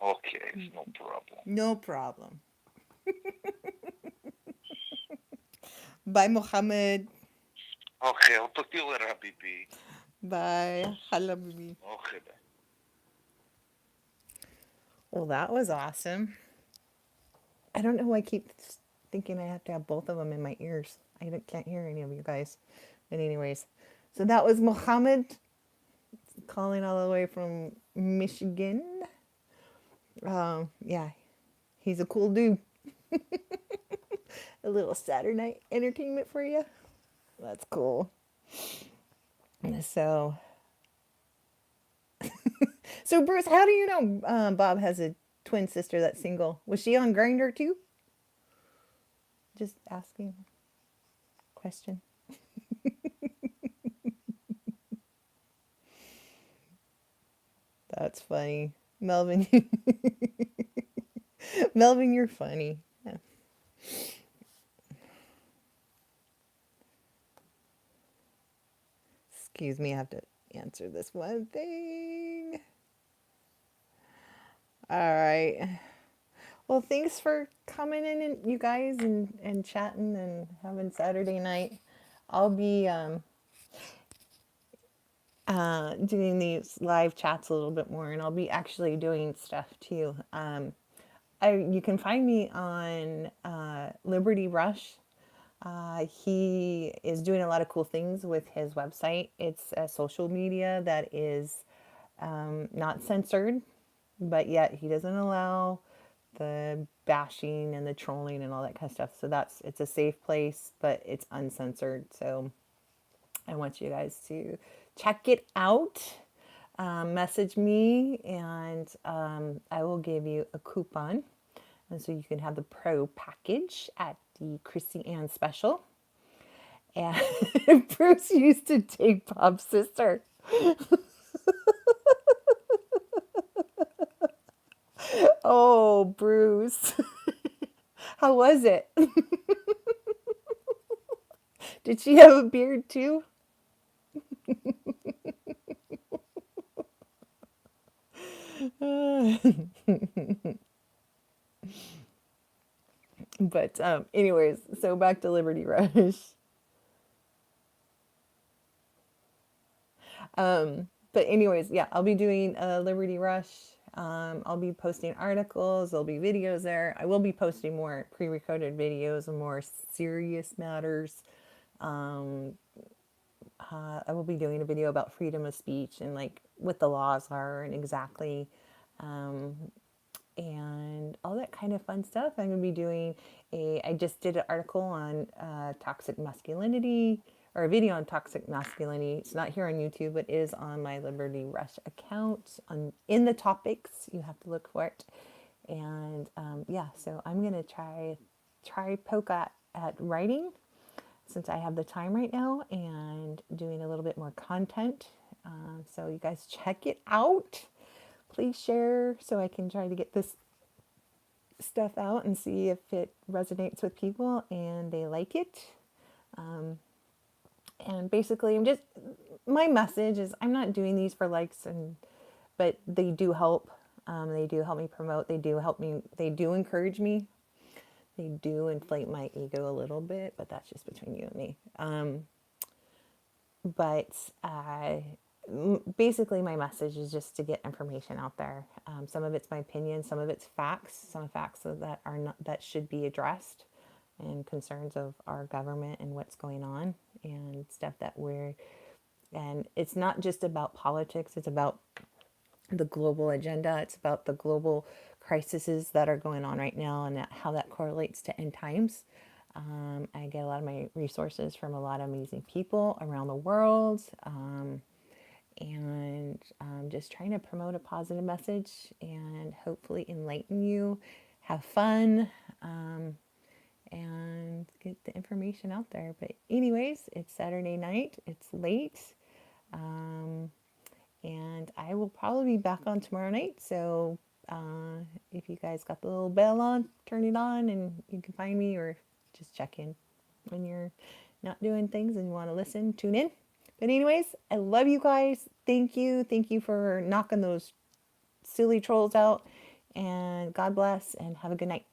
Okay, it's no problem. No problem. Bye, Mohammed. Okay, I'll talk to you later, Habibi. Bye. Hala, baby. Okay, bye. Well, that was awesome. I don't know why I keep thinking I have to have both of them in my ears. Can't hear any of you guys. But anyways, so that was Mohammed calling all the way from Michigan. Yeah, he's a cool dude. A little Saturday night entertainment for you. That's cool. So, so Bruce, how do you know Bob has a twin sister that's single? Was she on Grinder too? Just asking. Question. That's funny, Melvin. Melvin, you're funny. Yeah. Excuse me, I have to answer this one thing. All right. Well, thanks for coming in, and you guys, and chatting and having Saturday night. I'll be doing these live chats a little bit more, and I'll be actually doing stuff too. You can find me on Liberty Rush. He is doing a lot of cool things with his website. It's a social media that is not censored, but yet he doesn't allow the bashing and the trolling and all that kind of stuff. So it's a safe place, but it's uncensored. So I want you guys to check it out. Message me, and I will give you a coupon. And so you can have the pro package at the Chrissy Ann special. And Bruce used to date Bob's sister. Oh, Bruce. How was it? Did she have a beard too? But anyways, so back to Liberty Rush. But anyways, yeah, I'll be doing a Liberty Rush. I'll be posting articles. There'll be videos there. I will be posting more pre-recorded videos and more serious matters. I will be doing a video about freedom of speech and like what the laws are and exactly and all that kind of fun stuff. I'm going to be doing I just did an article on toxic masculinity, or a video on toxic masculinity. It's not here on YouTube, but is on my Liberty Rush account. In the topics, you have to look for it. And yeah, so I'm going to try poke at writing since I have the time right now and doing a little bit more content. So you guys check it out. Please share so I can try to get this stuff out and see if it resonates with people and they like it. And basically, my message is I'm not doing these for likes, but they do help. They do help me promote. They do encourage me. They do inflate my ego a little bit, but that's just between you and me. But basically, my message is just to get information out there. Some of it's my opinion, some of it's facts, some facts that are not that should be addressed, and concerns of our government and what's going on and stuff and it's not just about politics. It's about the global agenda. It's about the global crises that are going on right now and how that correlates to end times. I get a lot of my resources from a lot of amazing people around the world, and just trying to promote a positive message and hopefully enlighten you, have fun, and get the information out there. But, anyways, it's Saturday night, it's late. And I will probably be back on tomorrow night. So if you guys got the little bell on, turn it on and you can find me, or just check in when you're not doing things and you want to listen, tune in. But anyways, I love you guys. Thank you. Thank you for knocking those silly trolls out. And God bless and have a good night.